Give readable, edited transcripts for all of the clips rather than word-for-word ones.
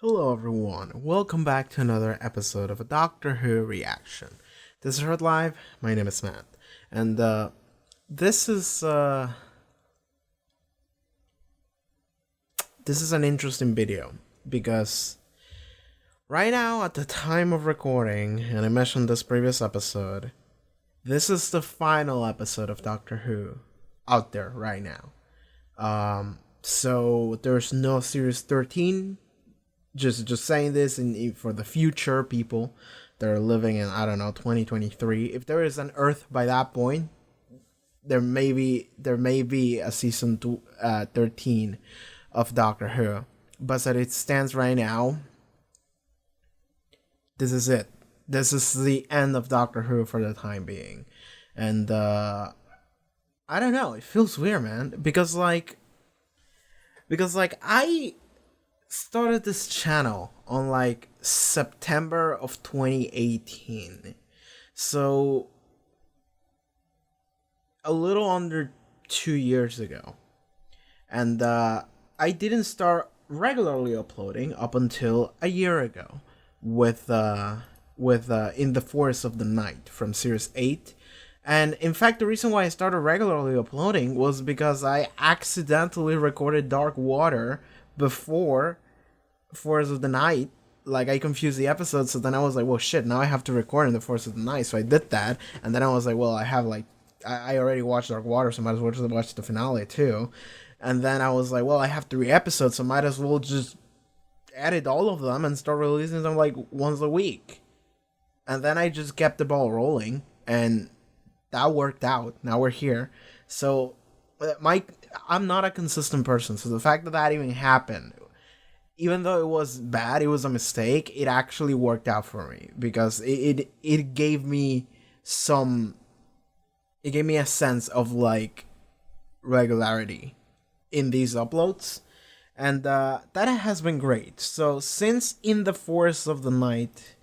Hello, everyone. Welcome back to another episode of a Doctor Who reaction. This is Heard Live. My name is Matt, and this is uh, this is an interesting video because right now, at the time of recording, and I mentioned this previous episode, this is the final episode of Doctor Who out there right now. So there's no Series 13. Just saying this for the future people that are living in, I don't know, 2023. If there is an Earth by that point, there may be a season 13 of Doctor Who. But as it stands right now, this is it. This is the end of Doctor Who for the time being. And I don't know, it feels weird, man, because I started this channel on September of 2018. So a little under 2 years ago. And I didn't start regularly uploading up until a year ago with In the Forest of the Night from Series 8. And in fact, the reason why I started regularly uploading was because I accidentally recorded Dark Water before Forest of the Night. I confused the episodes, so then I was like, well, shit, now I have to record in the Forest of the Night. So I did that, and then I was like, well, I already watched Dark Water, so I might as well just watch the finale too. And then I was like, well, I have 3 episodes, so might as well just edit all of them and start releasing them once a week. And then I just kept the ball rolling, and that worked out. Now we're here. So I'm not a consistent person, so the fact that even happened, even though it was bad, it was a mistake, it actually worked out for me because it gave me a sense of regularity in these uploads, and that has been great. So since In the Forest of the Night,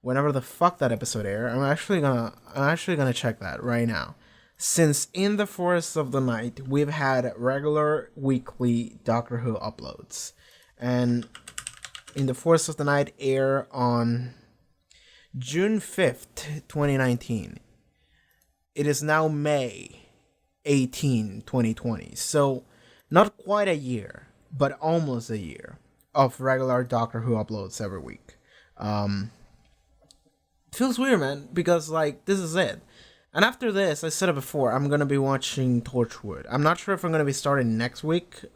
whenever the fuck that episode aired, I'm actually gonna check that right now. Since In the Forest of the Night, we've had regular weekly Doctor Who uploads. And In the Forest of the Night air on June 5th, 2019. It is now May 18, 2020. So not quite a year, but almost a year of regular Doctor Who uploads every week. Feels weird, man, because this is it. And after this, I said it before, I'm gonna be watching Torchwood. I'm not sure if I'm gonna be starting next week.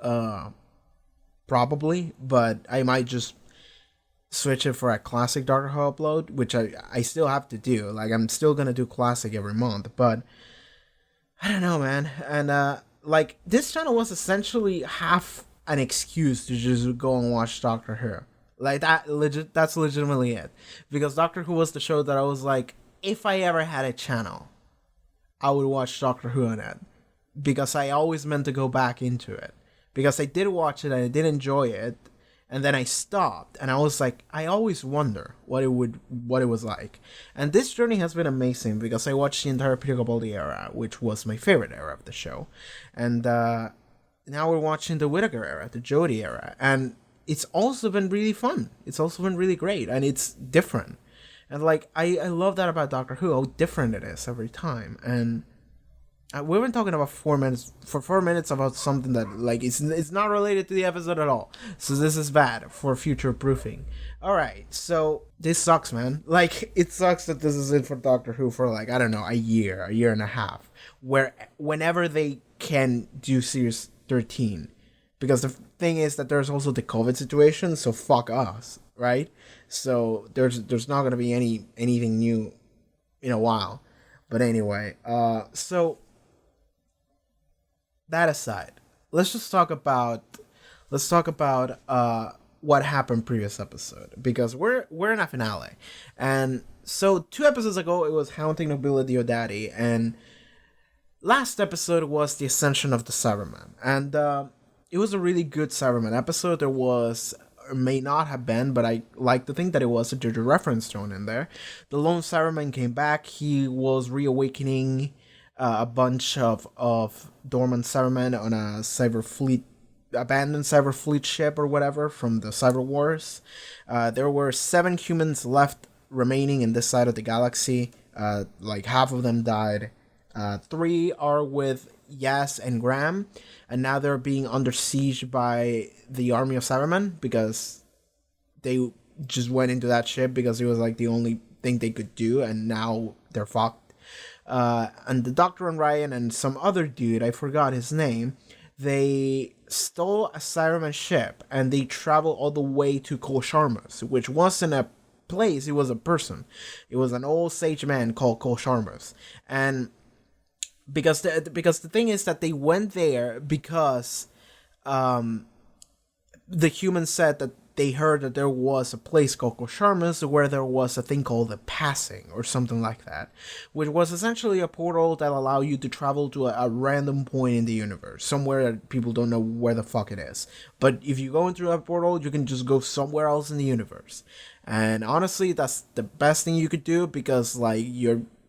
Probably, but I might just switch it for a classic Doctor Who upload, which I still have to do. I'm still gonna do classic every month, but I don't know, man. And this channel was essentially half an excuse to just go and watch Doctor Who. That's legitimately it. Because Doctor Who was the show that I was like, if I ever had a channel, I would watch Doctor Who on it. Because I always meant to go back into it. Because I did watch it and I did enjoy it, and then I stopped, and I was like, I always wonder what it was like. And this journey has been amazing because I watched the entire Peter Capaldi era, which was my favorite era of the show, and now we're watching the Whittaker era, the Jodie era, and it's also been really fun. It's also been really great, and it's different, and I love that about Doctor Who, how different it is every time. And we've been talking about 4 minutes about something that it's not related to the episode at all. So this is bad for future proofing. All right, so this sucks, man. It sucks that this is it for Doctor Who for I don't know, a year and a half, whenever they can do Series 13, because the thing is that there's also the COVID situation. So fuck us, right? So there's not gonna be anything new in a while. But anyway, so. That aside, let's talk about what happened previous episode, because we're in a finale. And so 2 episodes ago it was Haunting of Billy Diodati, and last episode was the Ascension of the Cyberman. And it was a really good Cyberman episode. There was, or may not have been, but I like to think that it was a JoJo reference thrown in there. The lone Cyberman came back. He was reawakening a bunch of dormant Cybermen on a cyber fleet abandoned cyber fleet ship or whatever from the cyber wars. There were 7 humans left remaining in this side of the galaxy. Like half of them died. 3 are with Yas and Graham, and now they're being under siege by the army of Cybermen because they just went into that ship because it was like the only thing they could do, and now they're fucked. And the Doctor and Ryan and some other dude, I forgot his name, they stole a Cyberman ship and they traveled all the way to Kolsharmus, which wasn't a place, it was a person. It was an old sage man called Kolsharmus. And because the thing is that they went there because the humans said that they heard that there was a place called Kolsharmus where there was a thing called the Passing or something like that, which was essentially a portal that allowed you to travel to a random point in the universe, somewhere that people don't know where the fuck it is. But if you go into that portal, you can just go somewhere else in the universe. And honestly, that's the best thing you could do because like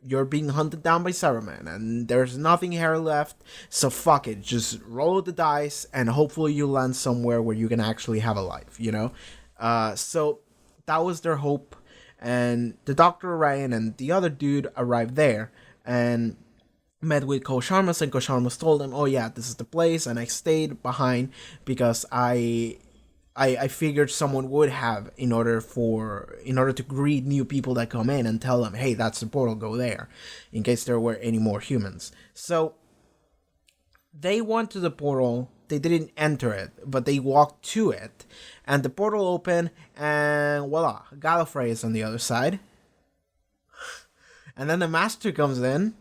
you're being hunted down by Cybermen and there's nothing here left, so fuck it, just roll the dice and hopefully you land somewhere where you can actually have a life, you know? So that was their hope, and the Dr. Ryan and the other dude arrived there and met with Kolsharmus, and Kolsharmus told them, oh yeah, this is the place, and I stayed behind because I figured someone would have in order to greet new people that come in and tell them, hey, that's the portal, go there, in case there were any more humans. So they went to the portal, they didn't enter it, but they walked to it, and the portal opened, and voila, Gallifrey is on the other side. And then the Master comes in,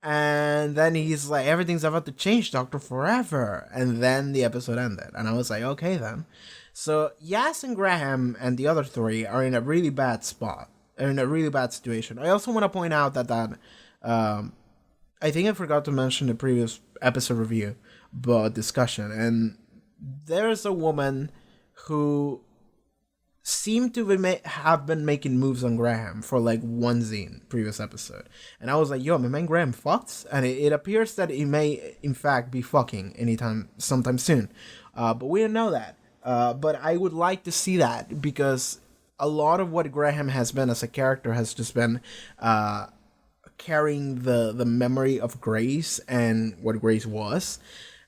and then he's like, everything's about to change, Doctor, forever. And then the episode ended. And I was like, okay then. So Yas and Graham and the other 3 are in a really bad spot. They're in a really bad situation. I also want to point out that I think I forgot to mention the previous episode review, but discussion. And there's a woman who seemed to have been making moves on Graham for like one scene previous episode, and I was like, yo, my man Graham fucked, and it appears that he may in fact be fucking sometime soon, but we don't know that, but I would like to see that because a lot of what Graham has been as a character has just been carrying the memory of Grace and what Grace was,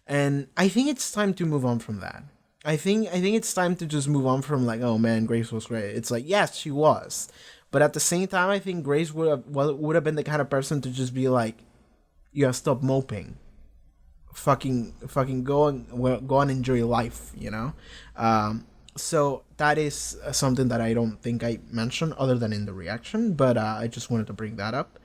and I think it's time to move on from that. I think it's time to just move on from like, oh man, Grace was great. It's like, yes, she was, but at the same time, I think Grace would have been the kind of person to just be like, you gotta stop moping, fucking go and enjoy life, you know. So that is something that I don't think I mentioned other than in the reaction, but I just wanted to bring that up.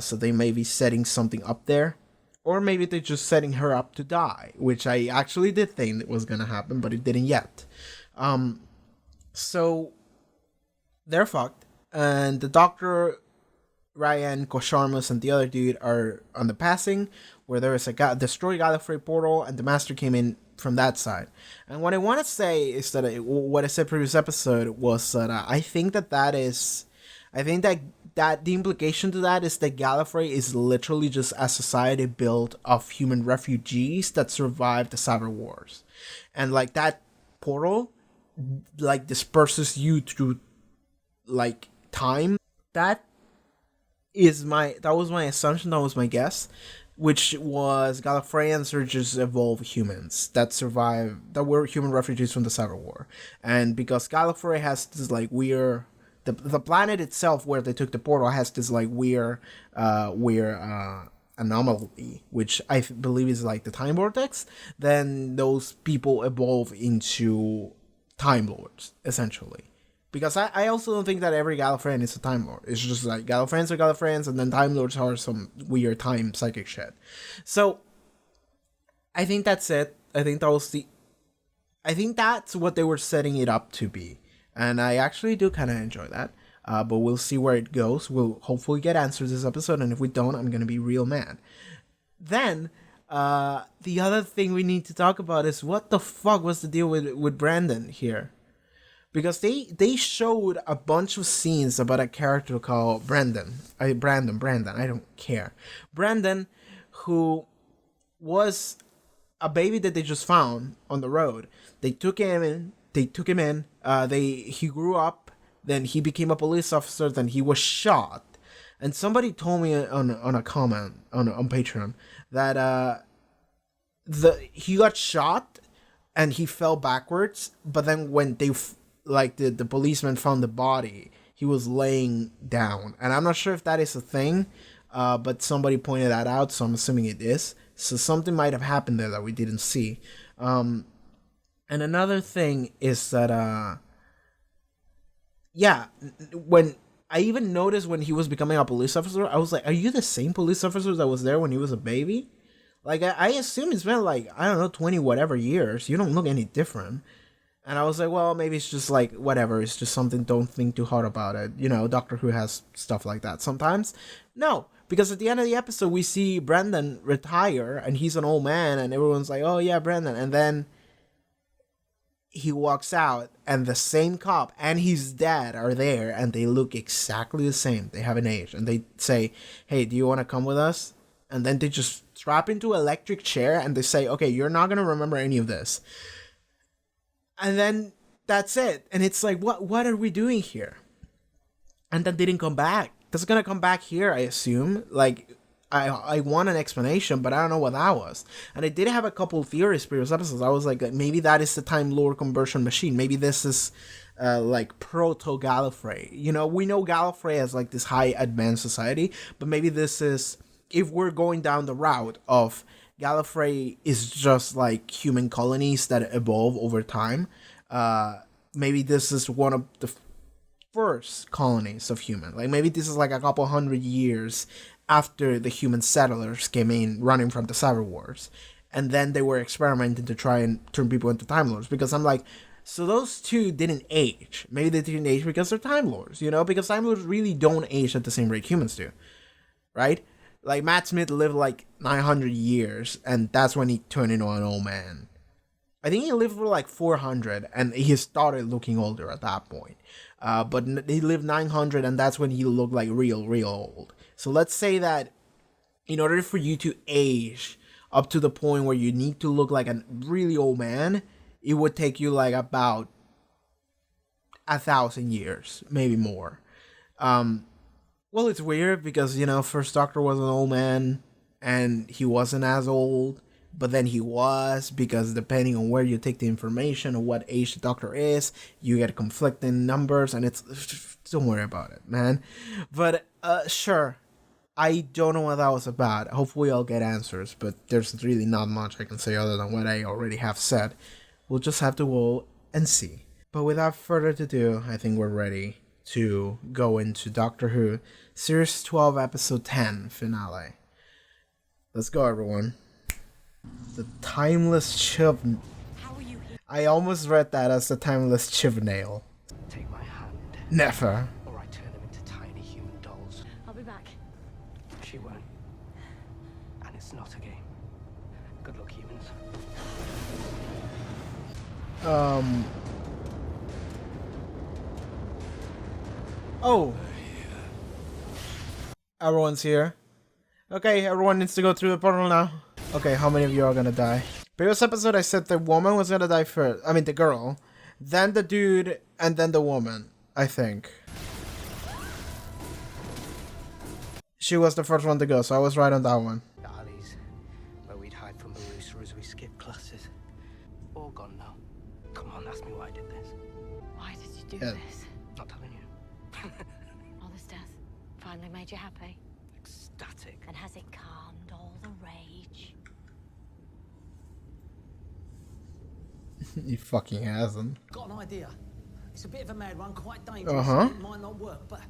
So they may be setting something up there. Or maybe they're just setting her up to die, which I actually did think it was going to happen, but it didn't yet. So they're fucked. And the Doctor, Ryan, Kolsharmus, and the other dude are on the Passing, where there is a destroyed Gallifrey portal, and the Master came in from that side. And what I want to say is that what I said previous episode was that I think that the implication to that is that Gallifrey is literally just a society built of human refugees that survived the Cyber Wars. And like that portal like disperses you through like time. That was my assumption, that was my guess, which was Gallifreyans are just evolved humans that were human refugees from the Cyber War. And because Gallifrey has this like weird, the planet itself where they took the portal has this like weird anomaly, which I believe is like the time vortex. Then those people evolve into Time Lords, essentially. Because I also don't think that every Gallifreyan is a Time Lord. It's just like Gallifreyans are Gallifreyans, and then Time Lords are some weird time psychic shit. So I think that's it. I think that's what they were setting it up to be. And I actually do kind of enjoy that. But we'll see where it goes. We'll hopefully get answers this episode. And if we don't, I'm going to be real mad. Then, the other thing we need to talk about is what the fuck was the deal with Brandon here? Because they showed a bunch of scenes about a character called Brandon. I don't care. Brandon, who was a baby that they just found on the road. They took him in. He grew up. Then he became a police officer. Then he was shot. And somebody told me on a comment on Patreon that he got shot and he fell backwards. But then when the policeman found the body, he was laying down. And I'm not sure if that is a thing, but somebody pointed that out, so I'm assuming it is. So something might have happened there that we didn't see. And another thing is that, when I even noticed when he was becoming a police officer, I was like, are you the same police officer that was there when he was a baby? Like, I assume it's been like, I don't know, 20 whatever years. You don't look any different. And I was like, well, maybe it's just like, whatever. It's just something, don't think too hard about it. You know, Doctor Who has stuff like that sometimes. No, because at the end of the episode, we see Brendan retire, and he's an old man, and everyone's like, oh yeah, Brendan. And then he walks out, and the same cop and his dad are there, and they look exactly the same. They haven't aged. And they say, hey, do you want to come with us? And then they just strap into an electric chair, and they say, okay, you're not going to remember any of this. And then that's it. And it's like, what are we doing here? And that didn't come back. That's gonna come back here, I assume. Like, I want an explanation, but I don't know what that was. And I did have a couple theories previous episodes. I was like, maybe that is the Time Lord conversion machine. Maybe this is like proto Gallifrey. You know, we know Gallifrey as like this high advanced society, but maybe this is, if we're going down the route of Gallifrey is just like human colonies that evolve over time. Maybe this is one of the first colonies of human. Like, maybe this is like a couple hundred years after the human settlers came in running from the Cyber Wars. And then they were experimenting to try and turn people into Time Lords. Because I'm like, so those two didn't age. Maybe they didn't age because they're Time Lords, you know? Because Time Lords really don't age at the same rate humans do. Right? Like, Matt Smith lived like 900 years, and that's when he turned into an old man. I think he lived for like 400, and he started looking older at that point. But he lived 900, and that's when he looked like real old. So let's say that in order for you to age up to the point where you need to look like a really old man, it would take you like about 1,000 years, maybe more. Well, it's weird because, you know, First Doctor was an old man and he wasn't as old, but then he was, because depending on where you take the information or what age the Doctor is, you get conflicting numbers, and don't worry about it, man. But, sure, I don't know what that was about. Hopefully I'll get answers, but there's really not much I can say other than what I already have said. We'll just have to wait and see. But without further ado, I think we're ready to go into Doctor Who Series 12 Episode 10 finale. Let's go, everyone. The Timeless Chiv... I almost read that as the Timeless Chivnail. Take my hand. Never. Or I turn them into tiny human dolls. I'll be back. She won't. And it's not a game. Good luck, humans. Oh. Everyone's here. Okay, everyone needs to go through the portal now. Okay, how many of you are gonna die? Previous episode I said the woman was gonna die first. I mean the girl. Then the dude, and then the woman, I think. She was the first one to go, so I was right on that one. The alleys, where we'd hide from Haarute as we skipped classes. All gone now. Come on, ask me why I did this. Why did you do this? Not telling you. All this death finally made you happy? Ecstatic. And has it calmed all the rage? He fucking hasn't. Got an idea. It's a bit of a mad one, quite dangerous. It might not work, but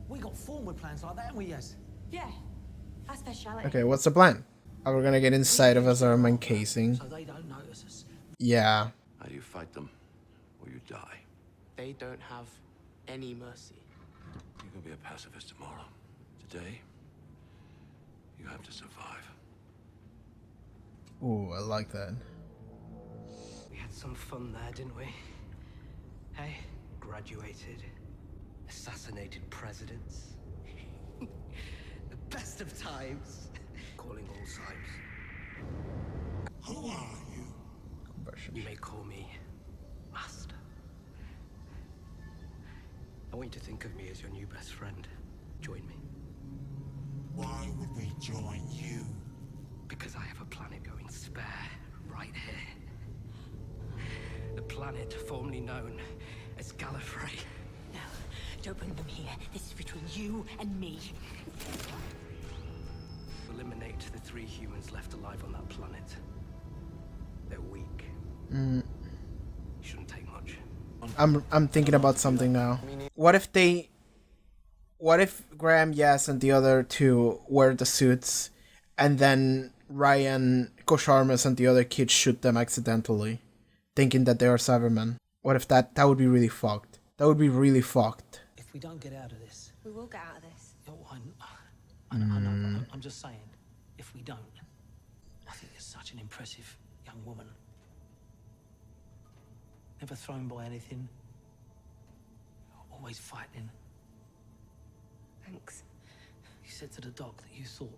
we got forward plans like that, haven't we, Yes? Yeah, our speciality. Okay, what's the plan? Are we gonna get inside of Azarman casing? So they don't notice us. Yeah. How do you fight them, or you die? They don't have any mercy. You can be a pacifist tomorrow. Today, you have to survive. Ooh, I like that. We had some fun there, didn't we? Hey, graduated, assassinated presidents. The best of times. Calling all sides. Who are you? You may call me Master. I want you to think of me as your new best friend. Join me. Why would we join you? Because I have a planet going spare right here. The planet formerly known as Gallifrey. No, don't bring them here. This is between you and me. Eliminate the 3 humans left alive on that planet. They're weak. Shouldn't take much. I'm thinking about something now. What if Graham, Yes, and the other 2 wear the suits, and then Ryan, Kosharmas, and the other kids shoot them accidentally, thinking that they are Cybermen? What if that would be really fucked? That would be really fucked. If we don't get out of this, We will get out of this. oh, I know, but I'm just saying, if we don't, I think you're such an impressive young woman. Never thrown by anything. Always fighting. Thanks. You said to the doc that you thought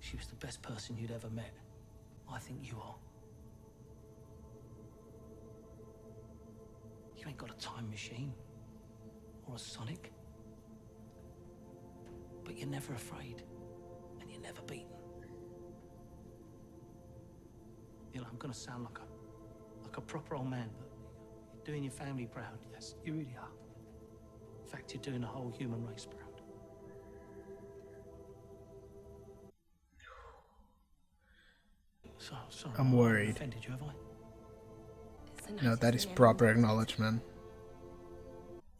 she was the best person you'd ever met. I think you are. You ain't got a time machine or a Sonic, but you're never afraid and you're never beaten. You know, I'm gonna sound like a proper old man, but you're doing your family proud. Yes, you really are. In fact, you're doing the whole human race proud. Sorry, I'm worried. Offended you, have I? It's the No, nicest that is thing proper anyone said. acknowledgement.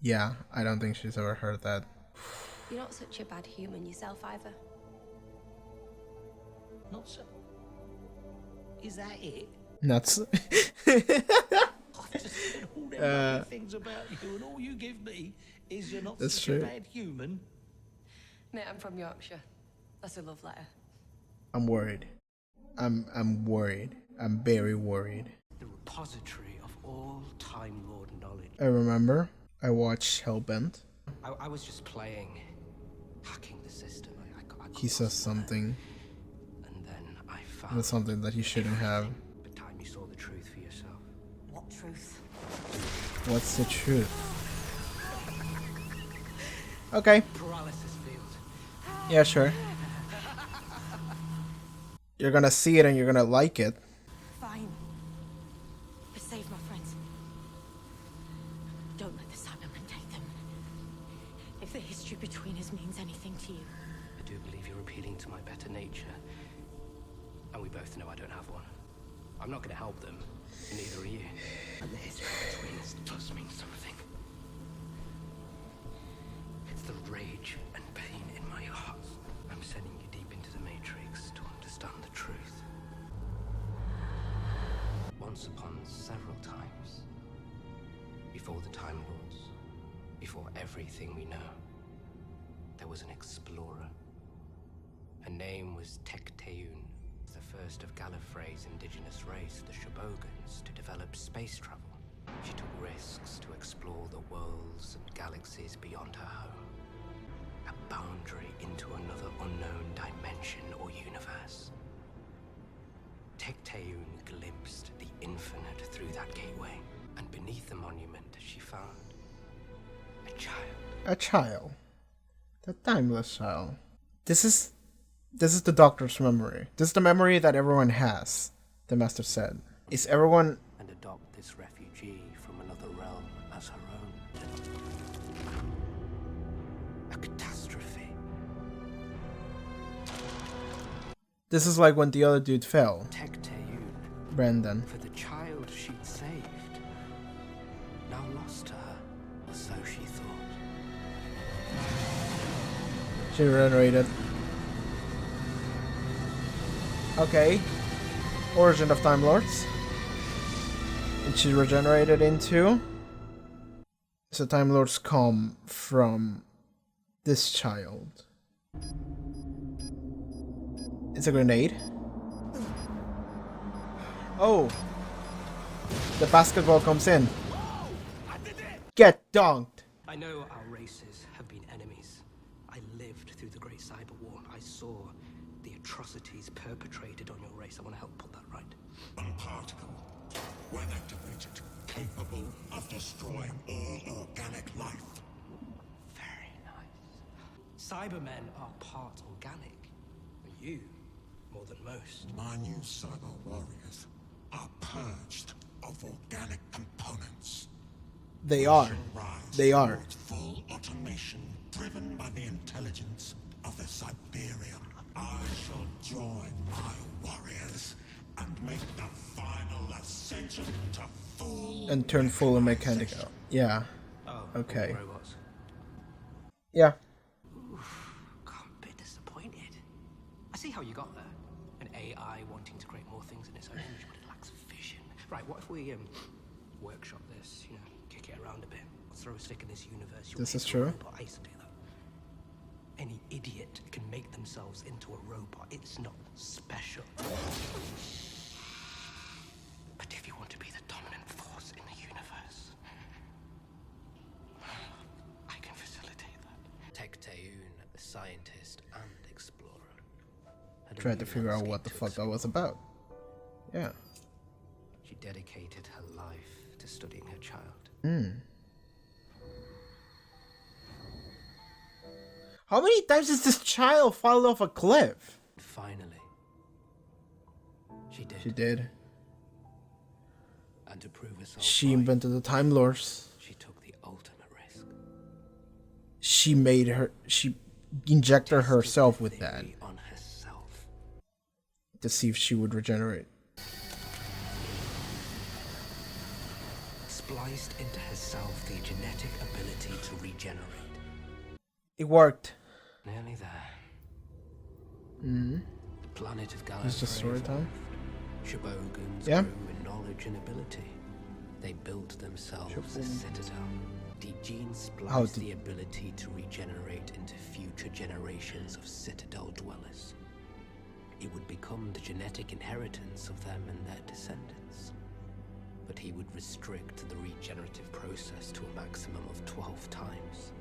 Yeah, I don't think she's ever heard that. You're not such a bad human yourself either. Not so. Is that it? Nuts. I've just said all them lovely things about you, and all you give me is you're not That's such true. a bad human. Mate, I'm from Yorkshire. That's a love letter. I'm worried. I'm worried. I'm very worried. The repository of all Time Lord knowledge. I remember I watched Hellbent. I was just playing, hacking the system. I got He says lost in there. something. And then I found That's something that he shouldn't have. the time you saw the truth for yourself. What truth? What's the truth? Okay. Paralysis field. Yeah, sure. You're gonna see it and you're gonna like it. Fine. But save my friends. Don't let the Cybermen take them. If the history between us means anything to you. I do believe you're appealing to my better nature. And we both know I don't have one. I'm not going to help them. Neither are you. And the history between us does mean something. It's the rage and pain in my heart. I'm sending you deep into the Matrix to understand the truth. Once upon several times, before the Time Lords, before everything we know, there was an explorer. Her name was Tecteun, the first of Gallifrey's indigenous race, the Shobogans, to develop space travel. She took risks to explore the worlds and galaxies beyond her home. A boundary into another unknown dimension or universe. Tecteun glimpsed the infinite through that gateway, and beneath the monument she found a child. A child. The timeless child. This is the Doctor's memory. This is the memory that everyone has, the Master said. Is everyone... And adopt this refugee from another realm as her own. A catastrophe. This is like when the other dude fell. Tecteun, Brendan. for the child she'd saved, now lost to her, or so she thought. She regenerated. Okay. Origin of Time Lords. And she regenerated into... So Time Lords come from this child. It's a grenade. Oh! The basketball comes in. Get dunked! I know our races have been enemies. I lived through the Great Cyber War. I saw the atrocities perpetrated on your race. I want to help put that right. Unparticle, when activated, capable of destroying all organic life. Very nice. Cybermen are part organic. You, more than most. My new cyber warriors are purged of organic components. They are. They are. Towards full automation, driven by the intelligence of the Siberium. I shall join my warriors and make the final ascension to full And turn full and mechanical. Yeah. Oh, Okay. robots. Yeah. God, I'm a bit disappointed. I see how you got there. An AI wanting to create more things in its own image, but it lacks vision. Right, what if we workshop this, you know, kick it around a bit, throw a stick in this universe? This is make a true. robot. I used to do that. Any idiot can make themselves into a robot. It's not special. But if you want to be the dominant force in the universe, I can facilitate that. Tecteun, the scientist and explorer, had a Tried to new figure out landscape what the to fuck that explore. was about. Yeah. She dedicated her life to studying her child. How many times has this child fallen off a cliff? Finally, she did. She did. And to prove herself She right, invented the Time Lords. she took the ultimate risk. She made her. She injected Tested herself the with that theory on herself. to see if she would regenerate. Spliced into herself the genetic ability to regenerate. It worked. Nearly there. Mm-hmm. The planet of Gallifrey. It's just story time. Shobogans Yeah. grew in knowledge and ability. They built themselves a citadel. The gene spliced the ability to regenerate into future generations of citadel dwellers. It would become the genetic inheritance of them and their descendants. But he would restrict the regenerative process to a maximum of 12 times.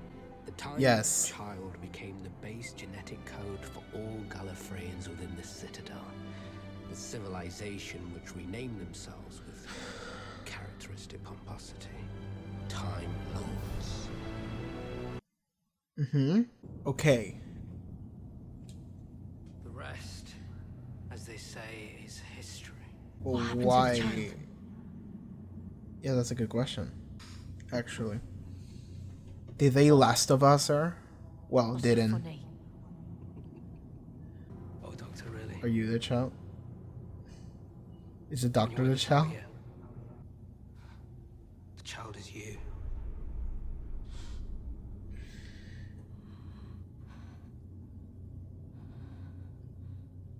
The Time Yes. Child became the base genetic code for all Gallifreyans within the Citadel. The civilization which renamed themselves with characteristic pomposity. Time Lords. Mm-hmm. Okay. The rest, as they say, is history. Well, happened to the why? child? Yeah, that's a good question. Actually. Did they Last of Us her? Well, What's so didn't. funny? Oh, Doctor, really? Are you the child? Is the You doctor want the to tell child? me yet? The child is you.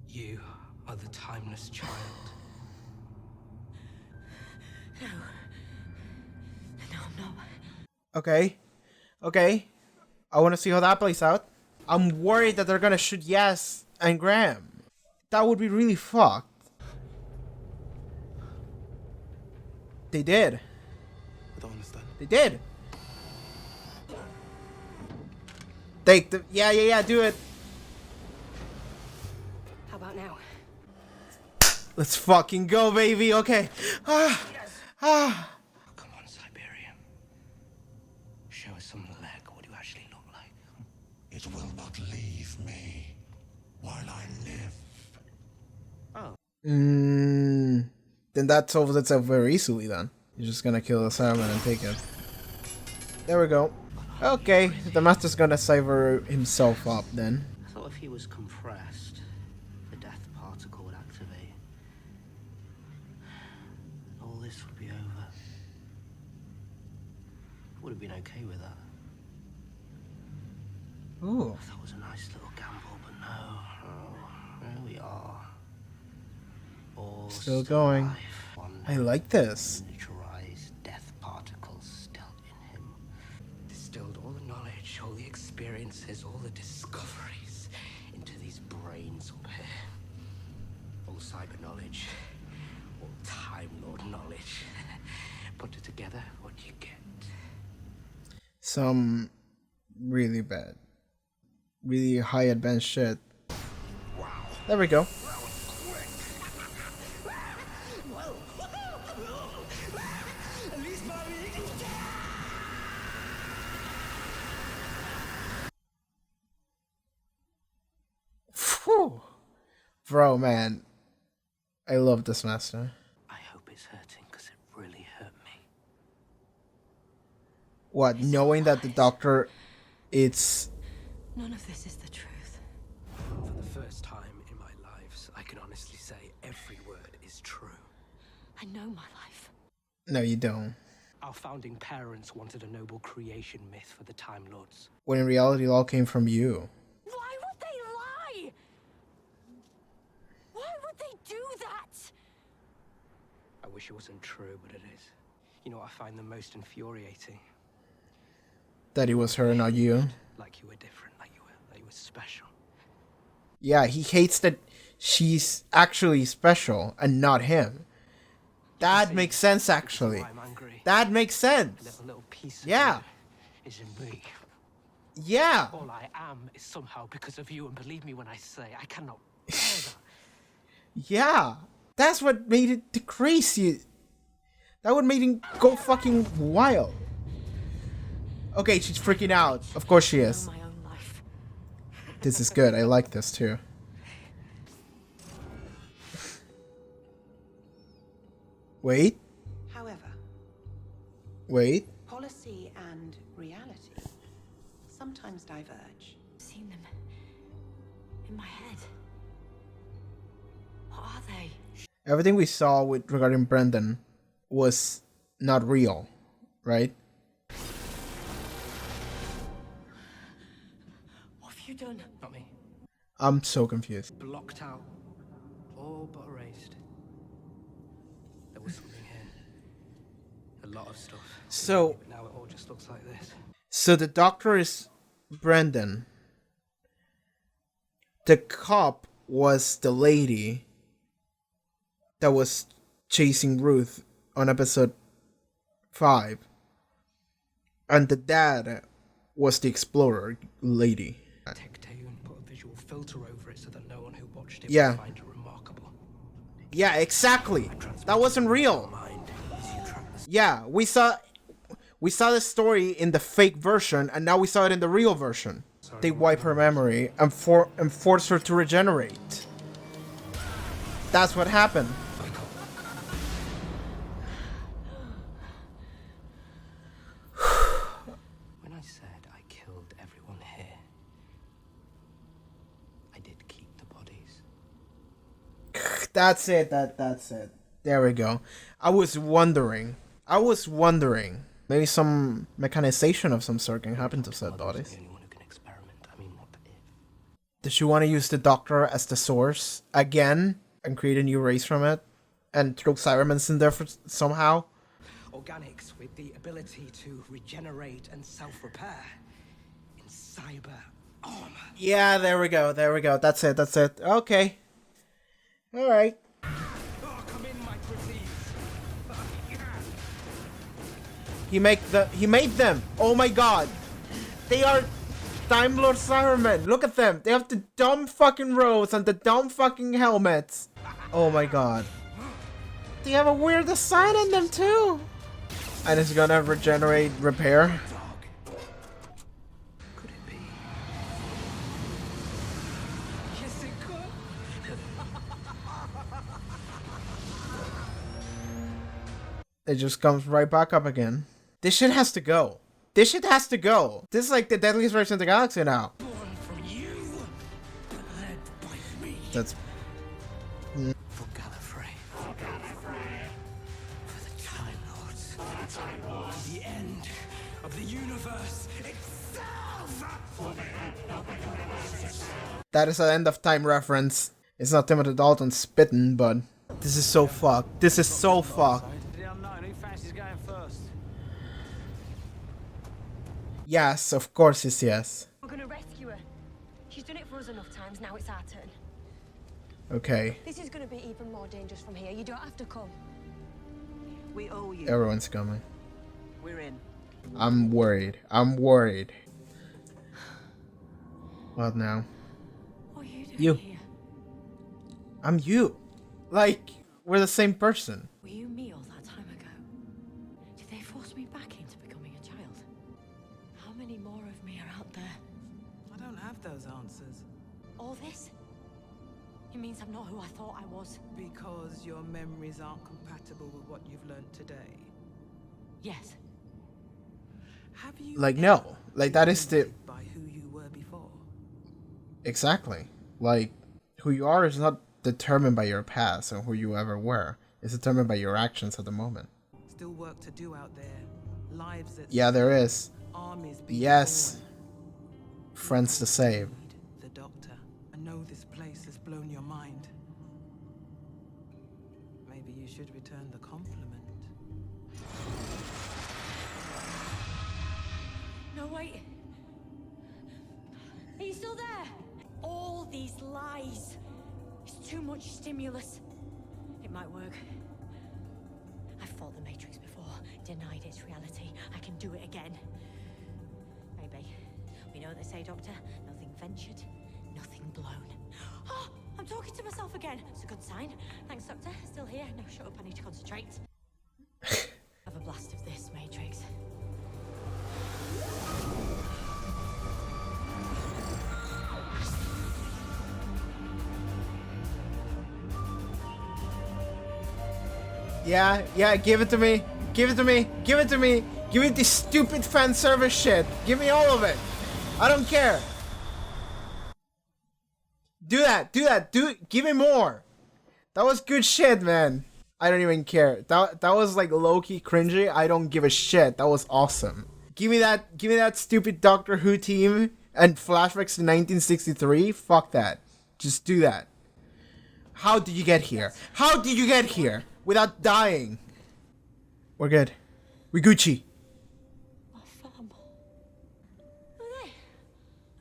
You are the timeless child. No. No, I'm not. Okay. Okay. I want to see how that plays out. I'm worried that they're gonna shoot Yes and Graham. That would be really fucked. They did. I don't understand. They did. Take the. Yeah. Do it. How about now? Let's fucking go, baby. Okay. Ah. Come on, Siberian. Show us some leg what you actually look like. It will not leave me while I live. Then that solves itself very easily. Then you're just gonna kill the Cyberman and take it. There we go. Okay, the Master's gonna cyber himself up then. I thought if he was compressed, the death particle would activate. All this would be over. Would have been okay with that. Ooh. That was a nice little gamble, but no. Here we are. All Still going. alive. One I like this. miniaturized death particles still in him. Distilled all the knowledge, all the experiences, all the discoveries into these brains up here. All cyber knowledge, all Time Lord knowledge. Put it together, what do you get? Some really bad, really high advanced shit. Wow. There we go. Phew. Bro, man. I love this master. I hope it's hurting, because it really hurt me. What, knowing that the doctor, it's... None of this is the truth. For the first time in my lives, I can honestly say every word is true. I know my life. No, you don't. Our founding parents wanted a noble creation myth for the Time Lords. When in reality, it all came from you. Why would they lie? Why would they do that? I wish it wasn't true, but it is. You know what I find the most infuriating? That it was her, not you. Like you were different, like you were special. Yeah, he hates that she's actually special and not him. That makes sense, actually. I'm angry. That makes sense. A little piece of Yeah. you is in me. Yeah. All I am is somehow because of you, and believe me when I say I cannot bear that. Yeah. That's what made it crazy. That would make him go fucking wild. Okay, she's freaking out. Of course she is. My own life. This is good. I like this too. Wait. However, Wait. policy and reality sometimes diverge. I've seen them in my head. What are they? Everything we saw with regarding Brendan was not real, right? What have you done? Not me. I'm so confused. Blocked out. All but erased. There was something here. A lot of stuff. So, But now it all just looks like this. so the doctor is Brendan. The cop was the lady that was chasing Ruth on episode 5. And the dad was the explorer lady. Tecteun put a visual filter over it so that no one who watched it Yeah. would find it remarkable. Yeah, exactly. That wasn't real. Mind, as you track the Yeah, we saw the story in the fake version, and now we saw it in the real version. They wipe her memory and force her to regenerate. That's what happened. When I said I killed everyone here, I did keep the bodies. That's it. That's it. There we go. I was wondering. Maybe some mechanization of some sort can happen to said I'm bodies. the only one who can experiment. I mean, what if? Did she want to use the doctor as the source again and create a new race from it and throw Cybermans in there for somehow? Organics with the ability to regenerate and self-repair in cyber armor. Yeah, there we go. That's it. Okay. All right. Oh, come in, my pretties. He made them. Oh my god. They are Time Lord Cybermen. Look at them. They have the dumb fucking robes and the dumb fucking helmets. Oh my god. They have a weird design in them too. And it's gonna regenerate, repair. Dog. Could it be? Yes, it could. It just comes right back up again. This shit has to go. This is like the deadliest race in the galaxy now. Born from you, but led by me. That's For Gallifrey. For the Time Lords. The end of the universe itself. that is an end of time reference. It's not Timothy Dalton spitting, but this is so fucked. This is so fucked. The unknown, who fancies going first? Yes, of course it's yes. We're gonna rescue her. She's done it for us enough times, now it's our turn. Okay, This is gonna be even more dangerous from here. You don't have to come. We owe you. everyone's coming. We're in. I'm worried. What now? What are you doing You. here? I'm you. Like, we're the same person. Were you me all that time ago? Did they force me back into becoming a child? How many more of me are out there? I don't have those answers. All this? It means I'm not who I thought I was. Because your memories aren't compatible with what you've learned today. Yes. Have you Like, ever no. Like, that is the... been by who you were before? Exactly. Like, who you are is not determined by your past or who you ever were. It's determined by your actions at the moment. Still work to do out there. Lives at Yeah, there is. armies being Yes. born. Friends to save. The doctor. I know this place has blown your mind. Maybe you should return the compliment. No, wait. Are you still there? All these lies. It's too much stimulus. It might work. I've fought the Matrix before, denied its reality. I can do it again. Maybe. We know what they say, Doctor. Nothing ventured, nothing blown. Oh, I'm talking to myself again. It's a good sign. Thanks, Doctor. Still here. No, shut up. I need to concentrate. Have a blast of this, Matrix. Yeah, give it to me. Give it to me. Give it to me. Give me this stupid fan service shit. Give me all of it. I don't care. Do that. Give me more. That was good shit, man. I don't even care. That was like low-key cringy. I don't give a shit. That was awesome. Give me that stupid Doctor Who team and flashbacks to 1963. Fuck that. Just do that. How did you get here? How did you get here without dying? We're good. We Gucci. My farm.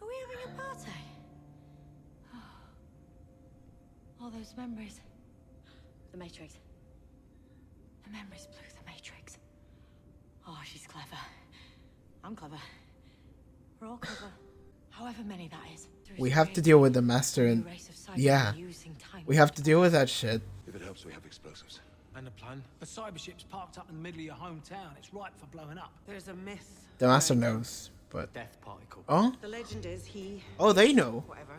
Are we having a party? All those memories. The Matrix. The memories blew the Matrix. Oh, she's clever. I'm clever. We're all clever. However many that is. We have to deal with the master and... Yeah. We have to deal with that shit. If it helps, we have explosives. And the plan? A cyber ship's parked up in the middle of your hometown. It's ripe for blowing up. There's a myth. The master knows, but... Death particle. Oh? The legend is he, Oh, they know. whatever,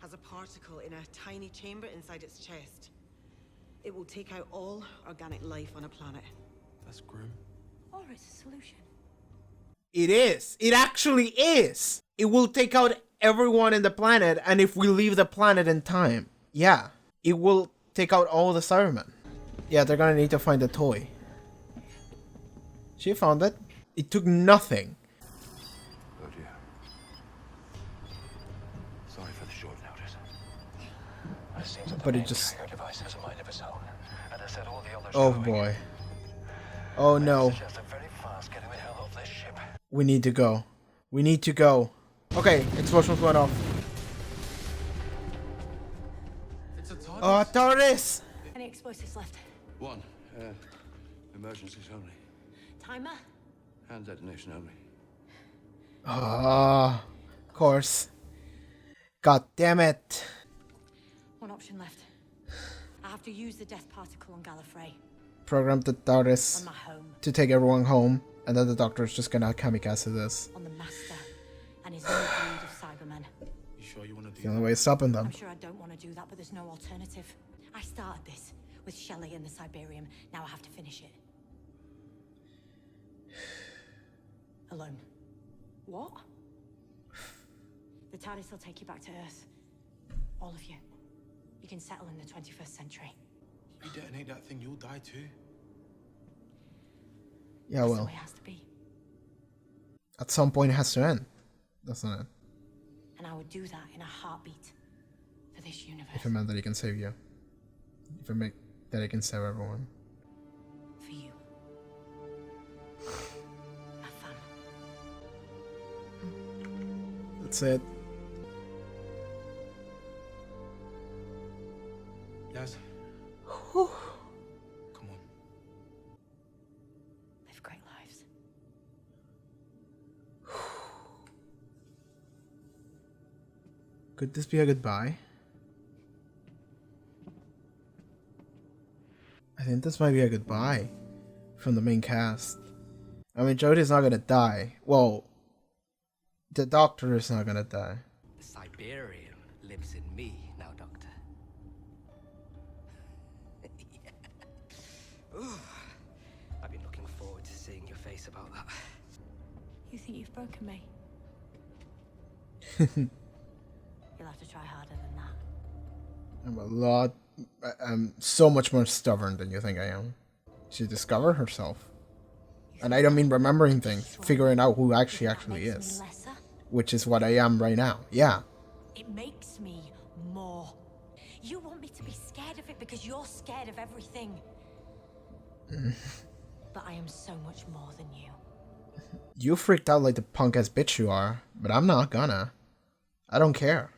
has a particle in a tiny chamber inside its chest. It will take out all organic life on a planet. That's grim. Or it's a solution. It is. It actually is. It will take out everyone in the planet, and if we leave the planet in time, yeah, it will take out all the Cybermen. Yeah, they're gonna need to find the toy. She found it. It took nothing. Oh dear. Sorry for the short notice. It seems that the But it main just... trigger device has a mind of its own, and has set all the others Oh going. boy. Oh no. Suggest a very fast getting the hell off this ship. We need to go. We need to go. Okay, explosions went off. It's a target. Oh, Torres! Any explosives left? One. Emergencies only. Timer? Hand detonation only. Ah, of course. God damn it. One option left. I have to use the death particle on Gallifrey. Program the On TARDIS my home. to take everyone home, and then the Doctor's just gonna kamikaze this. On the Master. And his new breed of Cybermen. You sure you want to It's do the that? only way of stopping them. I'm sure I don't want to do that, but there's no alternative. I started this with Shelley and the Cyberium. Now I have to finish it. Alone. What? The TARDIS will take you back to Earth. All of you. You can settle in the 21st century. You detonate that thing, you'll die too. Yeah, That's the well, way it has to be. at some point it has to end, doesn't it? And I would do that in a heartbeat for this universe. If it meant that he can save you. If it meant that he can save everyone. For you. My fam. That's it. Yes. Come on. Live great lives. Could this be a goodbye? I think this might be a goodbye from the main cast. I mean, Jodie's not gonna die. Well, the Doctor is not gonna die. The Siberian lives in me now, Doctor. Yeah. Ooh, I've been looking forward to seeing your face about that. You think you've broken me? You'll have to try harder than that. I'm so much more stubborn than you think I am. She discovered herself. And I don't mean remembering things, figuring out who actually is. Which is what I am right now. Yeah. It makes me more. You want me to be scared of it because you're scared of everything. But I am so much more than you. You freaked out like the punk ass bitch you are, but I'm not gonna. I don't care.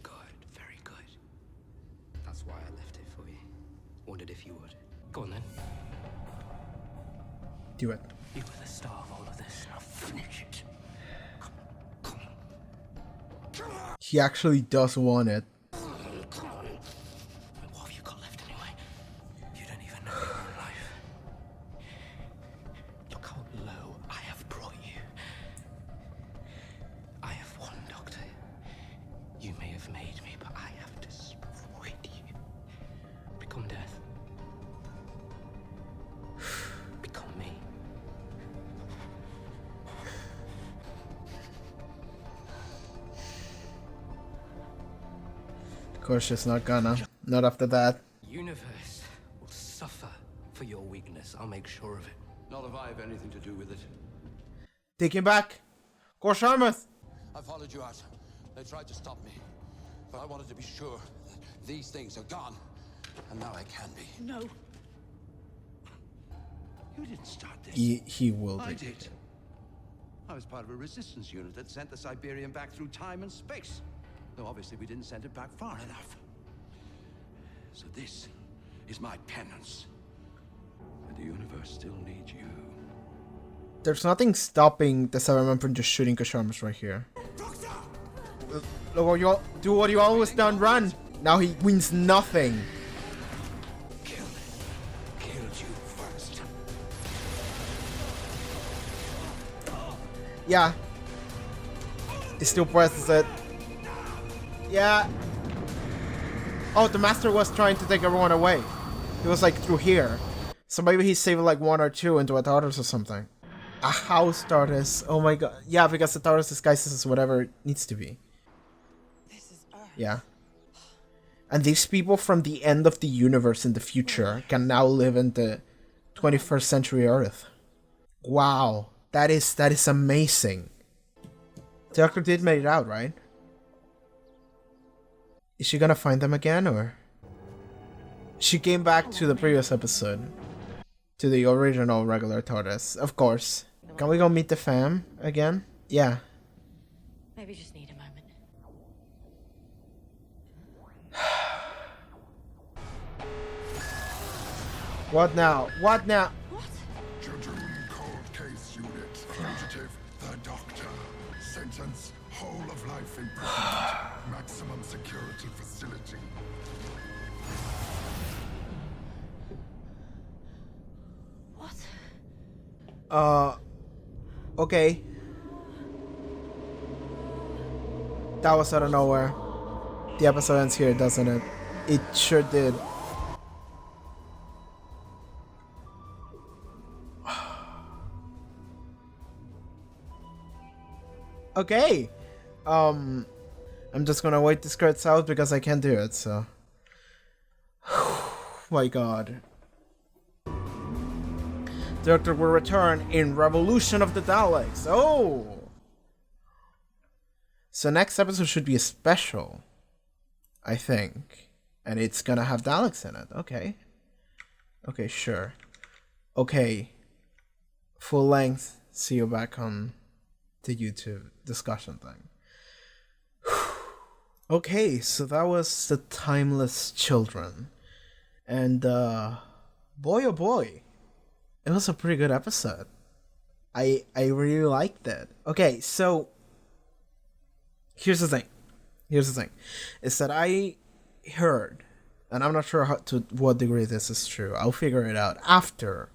Good, very good. That's why I left it for you. Wondered if you would. Go on then. Do it. You were the star of all of this. Now finish it. Come on. He actually does want it. Come on. What have you got left anyway? You don't even know your own life. Look how low I have brought you. I have won, Doctor. You may have made me, but I have destroyed you. Become death. Become me. Of course, she's not gonna. Not after that. The universe will suffer for your weakness. I'll make sure of it. Not if I have anything to do with it. Take him back. Gorsh Armuth. I followed you out. They tried to stop me. But I wanted to be sure that these things are gone. And now I can be. No. You didn't start this. He will I be. did. I was part of a resistance unit that sent the Siberian back through time and space. Though obviously we didn't send it back far enough. So this is my penance. And the universe still needs you. There's nothing stopping the Cyberman from just shooting Kasharmas right here. Look what you do. What you always done. Run. Now he wins nothing. Killed you first. Yeah. He still presses it. Yeah. Oh, the master was trying to take everyone away. He was like through here. So maybe he saved like one or two into a TARDIS or something. A house TARDIS. Oh my god. Yeah, because the TARDIS disguises as whatever it needs to be. This is Earth. Yeah. And these people from the end of the universe in the future can now live in the 21st century Earth. Wow. That is amazing. The Doctor did make it out, right? Is she gonna find them again, or? She came back to the previous episode. To the original regular TARDIS, of course. Can we go meet the fam again? Yeah. Maybe just need a moment. What now? What now? What? Judgment Cold Case Unit. Fugitive, the Doctor. Sentence, whole of life imprisonment. Maximum security facility. What? Okay. That was out of nowhere. The episode ends here, doesn't it? It sure did. Okay. I'm just gonna wait this credits out because I can't do it, so. My god. Doctor will return in Revolution of the Daleks. Oh! So next episode should be a special. I think. And it's gonna have Daleks in it. Okay. Okay, sure. Okay. Full length. See you back on the YouTube discussion thing. Okay, so that was The Timeless Children. And boy oh boy. It was a pretty good episode. I really liked it. Okay, so here's the thing. Is that I heard And I'm not sure to what degree this is true. I'll figure it out after.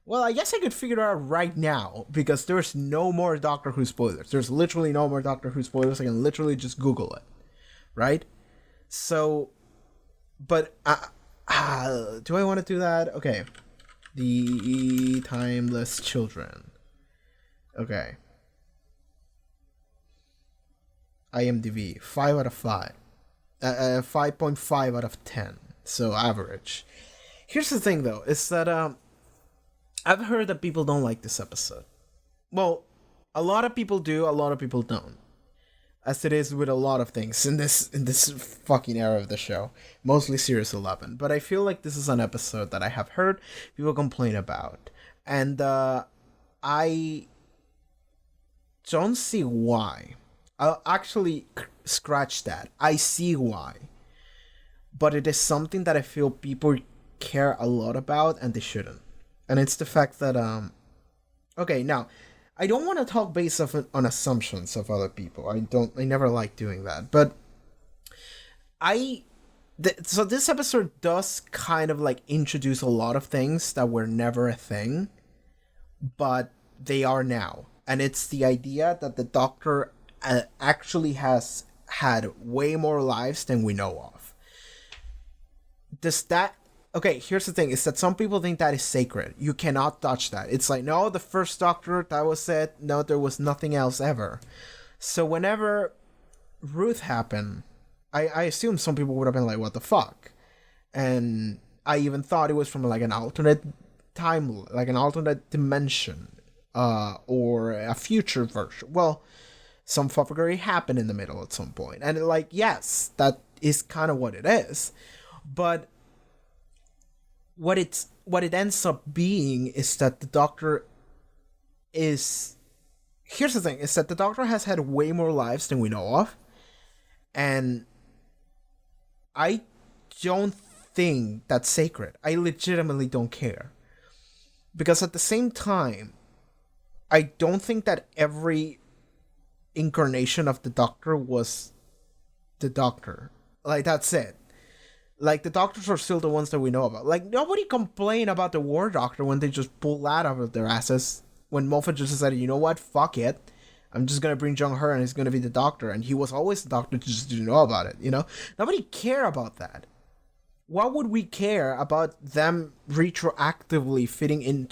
Well, I guess I could figure it out right now because there's no more Doctor Who spoilers. There's literally no more Doctor Who spoilers. I can literally just Google it, right? So, but do I want to do that? Okay, the Timeless Children. Okay, IMDb 5 out of 5, 5.5 out of 10. So average. Here's the thing, though, is that I've heard that people don't like this episode. Well, a lot of people do, a lot of people don't. As it is with a lot of things in this fucking era of the show. Mostly Series 11. But I feel like this is an episode that I have heard people complain about. And I don't see why. I'll actually scratch that. I see why. But it is something that I feel people care a lot about and they shouldn't. And it's the fact that, okay, now, I don't want to talk based on assumptions of other people. I never like doing that. But so this episode does kind of like introduce a lot of things that were never a thing, but they are now. And it's the idea that the Doctor actually has had way more lives than we know of. Does that... Okay, here's the thing, is that some people think that is sacred. You cannot touch that. It's like, no, the first Doctor, that was it. No, there was nothing else ever. So whenever Ruth happened, I assume some people would have been like, what the fuck? And I even thought it was from like an alternate time, like an alternate dimension, or a future version. Well, some fuckery happened in the middle at some point. And like, yes, that is kind of what it is. But what it ends up being is that the Doctor is... Here's the thing, is that the Doctor has had way more lives than we know of. And I don't think that's sacred. I legitimately don't care. Because at the same time, I don't think that every incarnation of the Doctor was the Doctor. Like, that's it. Like, the Doctors are still the ones that we know about. Like, nobody complained about the War Doctor when they just pulled that out of their asses. When Moffat just decided, you know what, fuck it. I'm just gonna bring Jung-Hur and he's gonna be the Doctor. And he was always the Doctor, just didn't know about it, you know? Nobody cared about that. Why would we care about them retroactively fitting in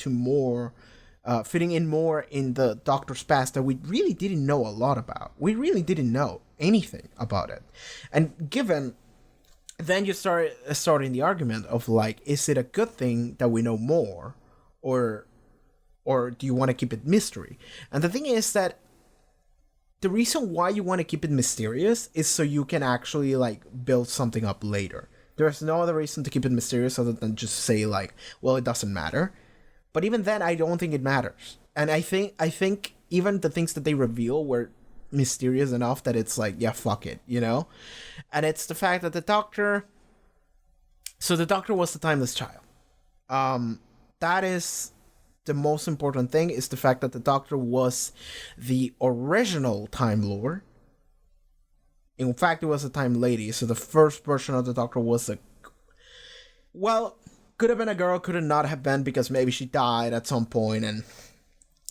more in the Doctor's past that we really didn't know a lot about? We really didn't know anything about it. And given... Then you start starting the argument of like, is it a good thing that we know more, or do you want to keep it mystery? And the thing is that the reason why you want to keep it mysterious is so you can actually like build something up later. There's no other reason to keep it mysterious other than just say like, well, it doesn't matter. But even then, I don't think it matters. And I think even the things that they reveal were mysterious enough that it's like, yeah, fuck it, you know? And it's the fact that the Doctor... So the Doctor was the Timeless Child. That is the most important thing, is the fact that the Doctor was the original Time Lord. In fact, it was a Time Lady, so the first version of the Doctor was a... Well, could have been a girl, could have not have been, because maybe she died at some point and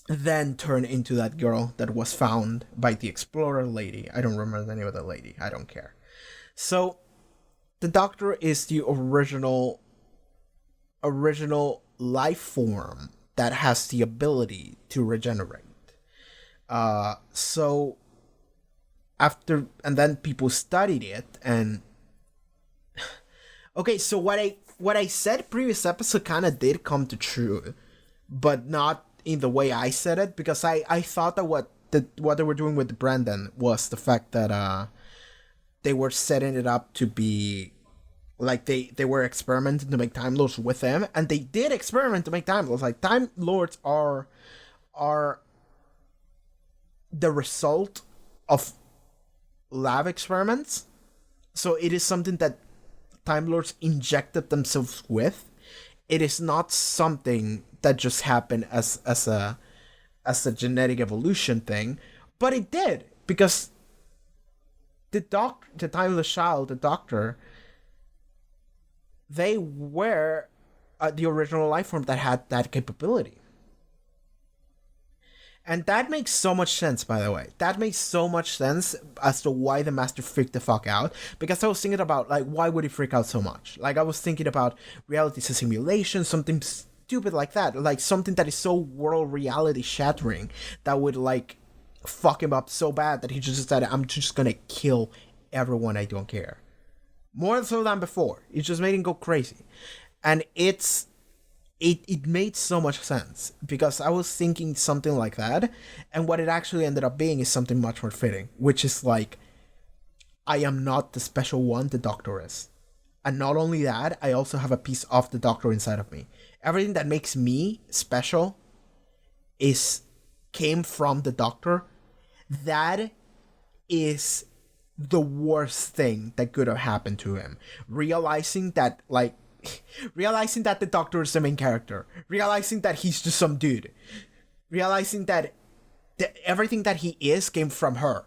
then turned into that girl that was found by the Explorer lady. I don't remember the name of the lady. I don't care. So, the Doctor is the original life form that has the ability to regenerate. So, and then people studied it, and... Okay, so what I said previous episode kind of did come to true, but not in the way I said it, because I thought that what they were doing with Brendan was the fact that they were setting it up to be like they were experimenting to make Time Lords with them, and they did experiment to make Time Lords. Like, Time Lords are the result of lab experiments, so it is something that Time Lords injected themselves with. It is not something that just happened as a genetic evolution thing, but it did, because the Timeless Child, the Doctor, they were the original life form that had that capability. And that makes so much sense, by the way. That makes so much sense as to why the Master freaked the fuck out. Because I was thinking about, like, why would he freak out so much? Like, I was thinking about reality is a simulation, something stupid like that. Like, something that is so world reality shattering that would, like, fuck him up so bad that he just decided, I'm just gonna kill everyone, I don't care. More so than before. It just made him go crazy. And it made so much sense because I was thinking something like that, and what it actually ended up being is something much more fitting, which is like, I am not the special one the Doctor is. And not only that, I also have a piece of the Doctor inside of me. Everything that makes me special came from the Doctor. That is the worst thing that could have happened to him. Realizing that the Doctor is the main character, realizing that he's just some dude, realizing that everything that he is came from her.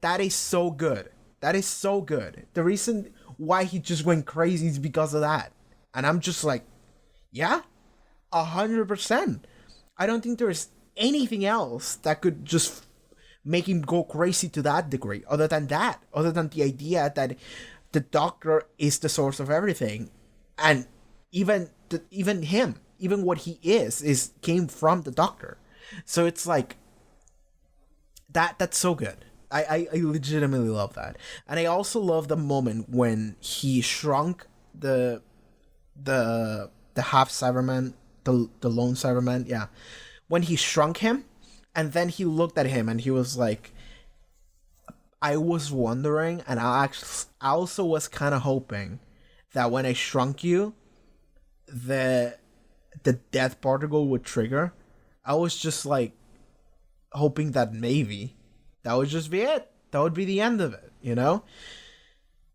That is so good. That is so good. The reason why he just went crazy is because of that. And I'm just like, yeah, 100%. I don't think there's anything else that could just make him go crazy to that degree, other than the idea that the Doctor is the source of everything, and even what he is came from the Doctor. So it's like that's so good. I legitimately love that, and I also love the moment when he shrunk the half Cyberman, the lone Cyberman, yeah, when he shrunk him, and then he looked at him and he was like, I was wondering, and I also was kind of hoping that when I shrunk you, the death particle would trigger. I was just like hoping that maybe that would just be it. That would be the end of it, you know?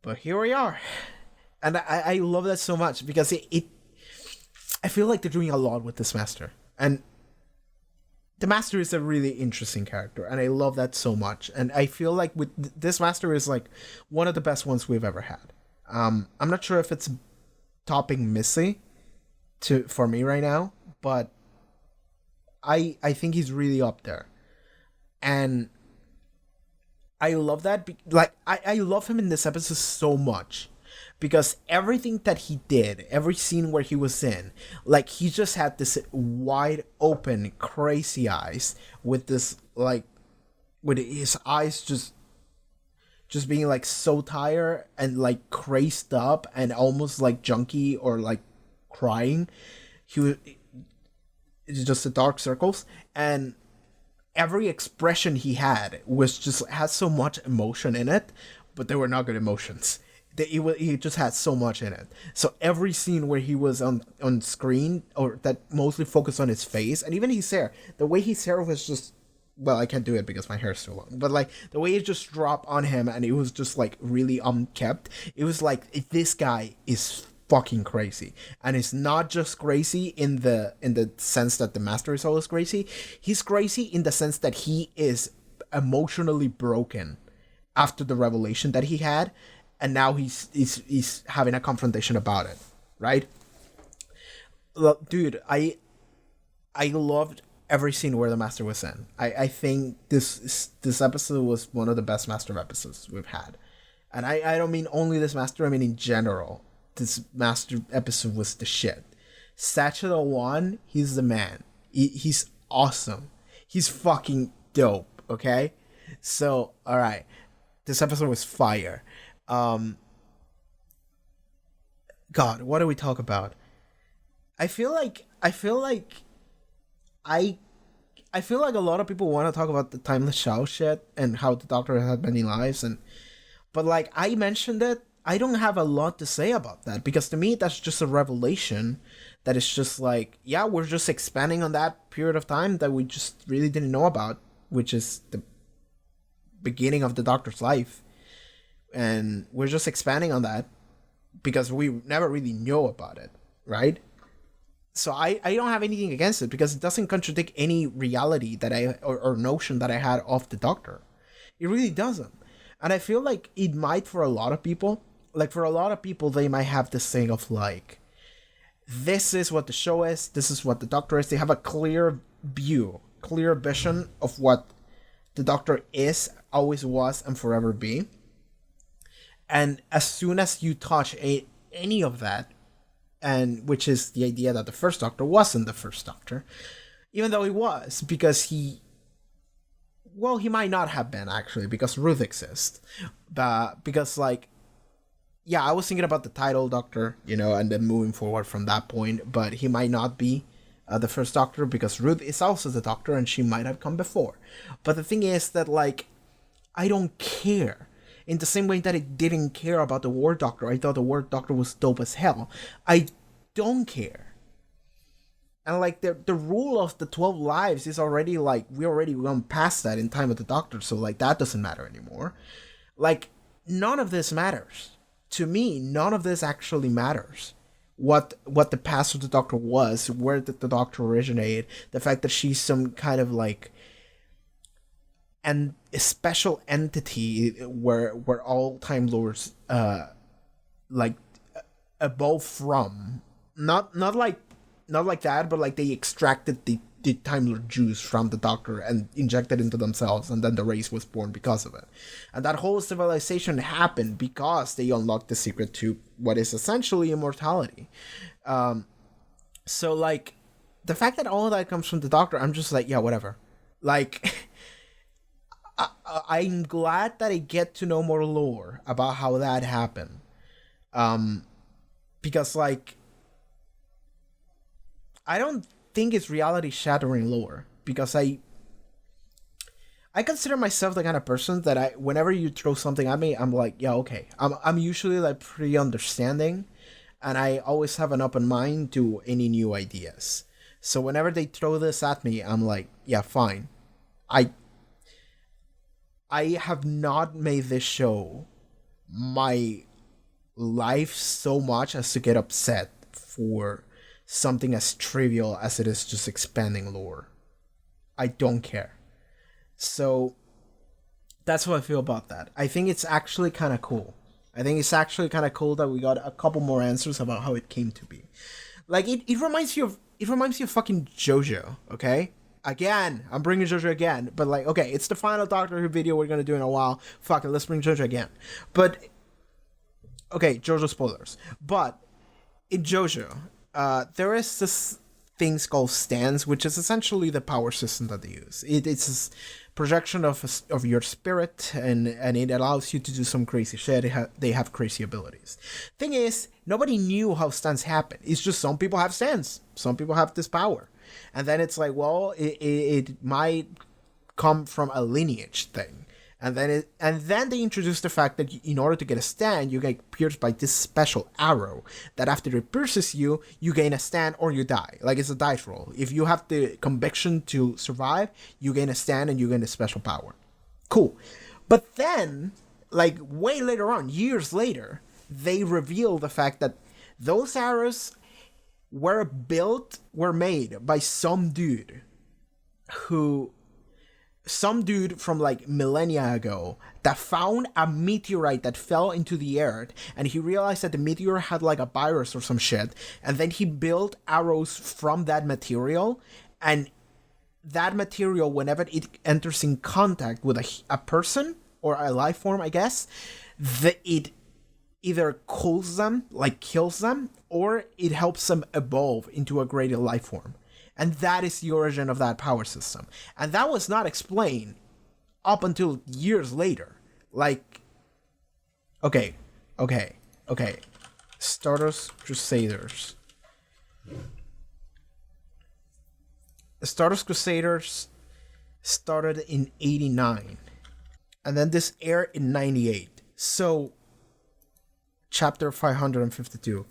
But here we are. And I love that so much because I feel like they're doing a lot with this Master. And the Master is a really interesting character, and I love that so much. And I feel like with this Master is like one of the best ones we've ever had. I'm not sure if it's topping Missy for me right now, but I think he's really up there. And I love that. I love him in this episode so much. Because everything that he did, every scene where he was in, like, he just had this wide open, crazy eyes with this, like, with his eyes just being, like, so tired and, like, crazed up and almost, like, junky or, like, crying. It's just the dark circles. And every expression he had had so much emotion in it, but they were not good emotions. He just had so much in it. So every scene where he was on screen, or that mostly focused on his face, and even his hair, the way his hair was just, well, I can't do it because my hair is too long, but like the way it just dropped on him and it was just like really unkept, it was like, this guy is fucking crazy. And it's not just crazy in the sense that the Master is always crazy. He's crazy in the sense that he is emotionally broken after the revelation that he had. And now he's having a confrontation about it, right? Look, dude, I loved every scene where the Master was in. I think this episode was one of the best Master episodes we've had. And I don't mean only this Master, I mean in general. This Master episode was the shit. Satchel 1, he's the man. He's awesome. He's fucking dope, okay? So, alright. This episode was fire. God, what do we talk about? I feel like a lot of people want to talk about the Timeless Shao shit and how the Doctor had many lives, but like I mentioned it, I don't have a lot to say about that because to me that's just a revelation that is just like, yeah, we're just expanding on that period of time that we just really didn't know about, which is the beginning of the Doctor's life. And we're just expanding on that because we never really knew about it, right? So I don't have anything against it because it doesn't contradict any reality that or notion that I had of the Doctor. It really doesn't. And I feel like it might for a lot of people. like for a lot of people, they might have this thing of like, this is what the show is, this is what the Doctor is. They have a clear view, clear vision of what the Doctor is, always was, and forever be. And as soon as you touch any of that, and which is the idea that the first Doctor wasn't the first Doctor, even though he was, because he might not have been, actually, because Ruth exists. But because, like, yeah, I was thinking about the title Doctor, and then moving forward from that point, but he might not be the first Doctor, because Ruth is also the Doctor, and she might have come before. But the thing is that, like, I don't care. In the same way that I didn't care about the War Doctor, I thought the War Doctor was dope as hell. I don't care. And, like, the rule of the 12 lives is already, like, we already gone past that in Time of the Doctor, so, like, that doesn't matter anymore. Like, none of this matters. To me, none of this actually matters. What the past of the Doctor was, where did the Doctor originate, the fact that she's some kind of, like, and a special entity where all Time Lords like evolve from, not like that, but like they extracted the Time Lord juice from the Doctor and injected into themselves, and then the race was born because of it. And that whole civilization happened because they unlocked the secret to what is essentially immortality. So like the fact that all of that comes from the Doctor, I'm just like, yeah, whatever. Like I'm glad that I get to know more lore about how that happened. Because, like, I don't think it's reality-shattering lore. Because I consider myself the kind of person that whenever you throw something at me, I'm like, yeah, okay. I'm usually, like, pretty understanding. And I always have an open mind to any new ideas. So whenever they throw this at me, I'm like, yeah, fine. I have not made this show my life so much as to get upset for something as trivial as it is just expanding lore. I don't care. So that's how I feel about that. I think it's actually kind of cool. I think it's actually kind of cool that we got a couple more answers about how it came to be. Like it reminds you of fucking JoJo, okay? Again, I'm bringing JoJo again, but like, okay, it's the final Doctor Who video we're gonna do in a while. Fuck it, let's bring JoJo again. But okay, JoJo spoilers. But in JoJo, there is this things called stands, which is essentially the power system that they use. It's this projection of your spirit, and it allows you to do some crazy shit. They have crazy abilities. Thing is, nobody knew how stands happen. It's just some people have stands. Some people have this power. And then it's like, well, it might come from a lineage thing. And then they introduce the fact that in order to get a stand, you get pierced by this special arrow that after it pierces you, you gain a stand or you die. Like, it's a dice roll. If you have the conviction to survive, you gain a stand and you gain a special power. Cool. But then, like, way later on, years later, they reveal the fact that those arrows were made by some dude from like millennia ago that found a meteorite that fell into the earth, and he realized that the meteor had like a virus or some shit, and then he built arrows from that material, and that material, whenever it enters in contact with a person or a life form, I guess, it either cools them, like kills them, or it helps them evolve into a greater life form. And that is the origin of that power system. And that was not explained up until years later. Like, okay. Stardust Crusaders. The Stardust Crusaders started in 89. And then this aired in 98. So chapter 552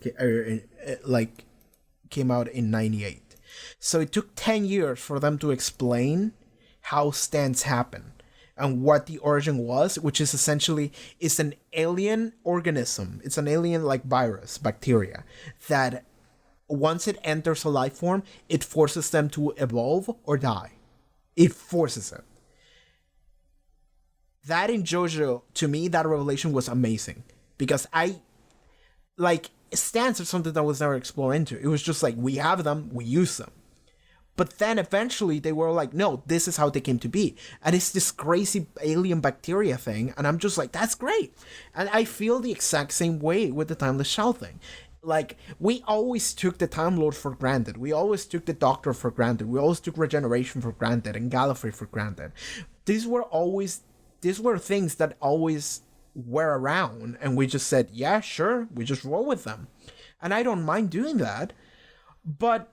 came out in 98. So it took 10 years for them to explain how stands happen and what the origin was, which is essentially is an alien organism. It's an alien like virus, bacteria, that once it enters a life form, it forces them to evolve or die. It forces it. That in JoJo, to me, that revelation was amazing. Because I like stance of something that was never explored into. It was just like, we have them, we use them. But then eventually they were like, no, this is how they came to be. And it's this crazy alien bacteria thing. And I'm just like, that's great. And I feel the exact same way with the Timeless Child thing. Like, we always took the Time Lord for granted. We always took the Doctor for granted. We always took regeneration for granted and Gallifrey for granted. These were things that always were around. And we just said, yeah, sure. We just roll with them. And I don't mind doing that. But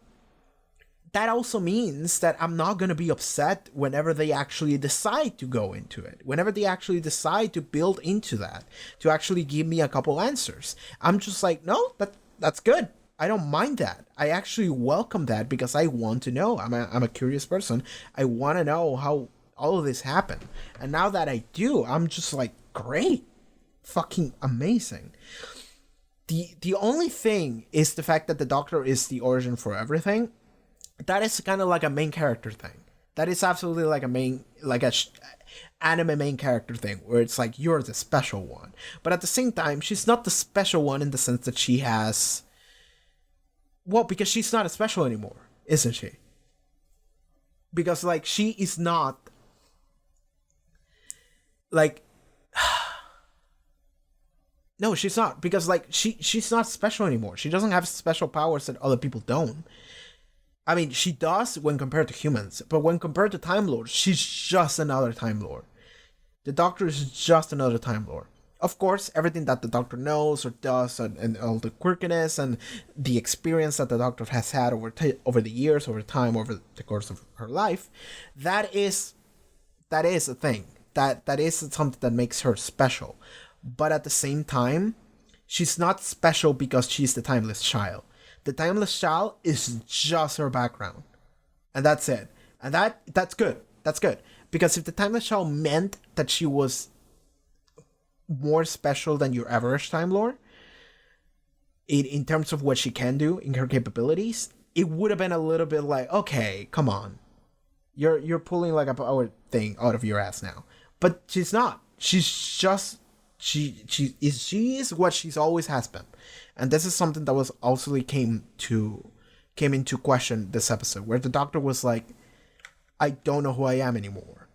that also means that I'm not going to be upset whenever they actually decide to go into it. Whenever they actually decide to build into that, to actually give me a couple answers. I'm just like, no, that's good. I don't mind that. I actually welcome that because I want to know. I'm a curious person. I want to know how all of this happened. And now that I do, I'm just like, great. Fucking amazing. The only thing is the fact that the Doctor is the origin for everything. That is kind of like a main character thing. That is absolutely like anime main character thing, where it's like, you're the special one. But at the same time, she's not the special one in the sense that she has... Well, because she's not a special anymore, isn't she? Because, like, she is not... Like... No, she's not. Because, like, she's not special anymore. She doesn't have special powers that other people don't. I mean, she does when compared to humans, but when compared to Time Lords, she's just another Time Lord. The Doctor is just another Time Lord. Of course, everything that the Doctor knows or does, and all the quirkiness and the experience that the Doctor has had over the years, over time, over the course of her life, that is a thing. That is something that makes her special. But at the same time, she's not special because she's the Timeless Child. The Timeless Child is just her background. And that's it. And that's good. That's good. Because if the Timeless Child meant that she was more special than your average Time Lord, in terms of what she can do, in her capabilities, it would have been a little bit like, okay, come on. You're pulling like a power thing out of your ass now. But she's not. She's just... She is what she's always has been. And this is something that was also came into question this episode, where the Doctor was like, I don't know who I am anymore.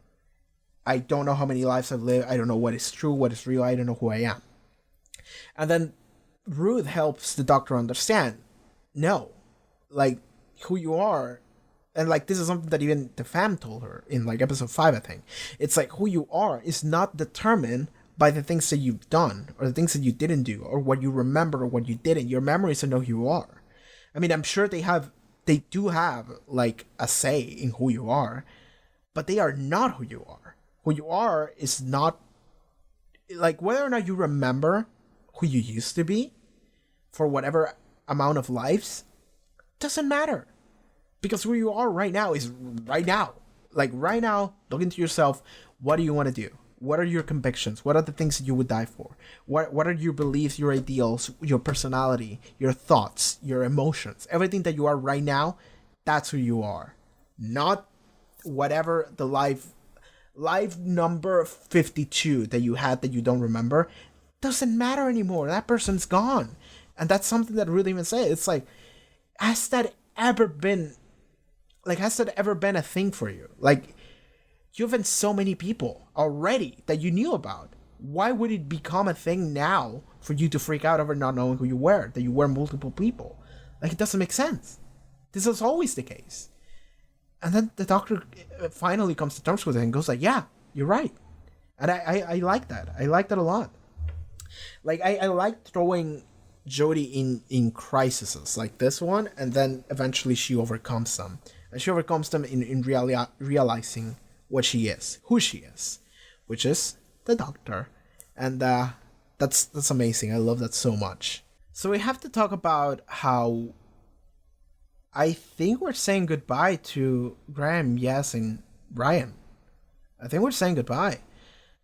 I don't know how many lives I've lived. I don't know what is true, what is real. I don't know who I am. And then Ruth helps the Doctor understand, no, like, who you are. And like, this is something that even the fam told her in like episode 5, I think. It's like, who you are is not determined by the things that you've done, or the things that you didn't do, or what you remember, or what you didn't. Your memories are know who you are. I mean, I'm sure they do have, like, a say in who you are, but they are not who you are. Who you are is not, like, whether or not you remember who you used to be, for whatever amount of lives, doesn't matter. Because who you are right now is right now. Like, right now, look into yourself, what do you want to do? What are your convictions? What are the things that you would die for? What are your beliefs, your ideals, your personality, your thoughts, your emotions? Everything that you are right now, that's who you are. Not whatever the life number 52 that you had that you don't remember. Doesn't matter anymore. That person's gone. And that's something that really even say. It's like, has that ever been a thing for you? Like, you've been so many people already that you knew about. Why would it become a thing now for you to freak out over not knowing who you were, that you were multiple people? Like, it doesn't make sense. This is always the case. And then the Doctor finally comes to terms with it and goes like, yeah, you're right. And I like that. I like that a lot. Like, I like throwing Jodie in crises like this one, and then eventually she overcomes them. And she overcomes them in realizing what she is, who she is, which is the Doctor. And that's amazing. I love that so much. So we have to talk about how I think we're saying goodbye to Graham, Yes, and Ryan. I think we're saying goodbye.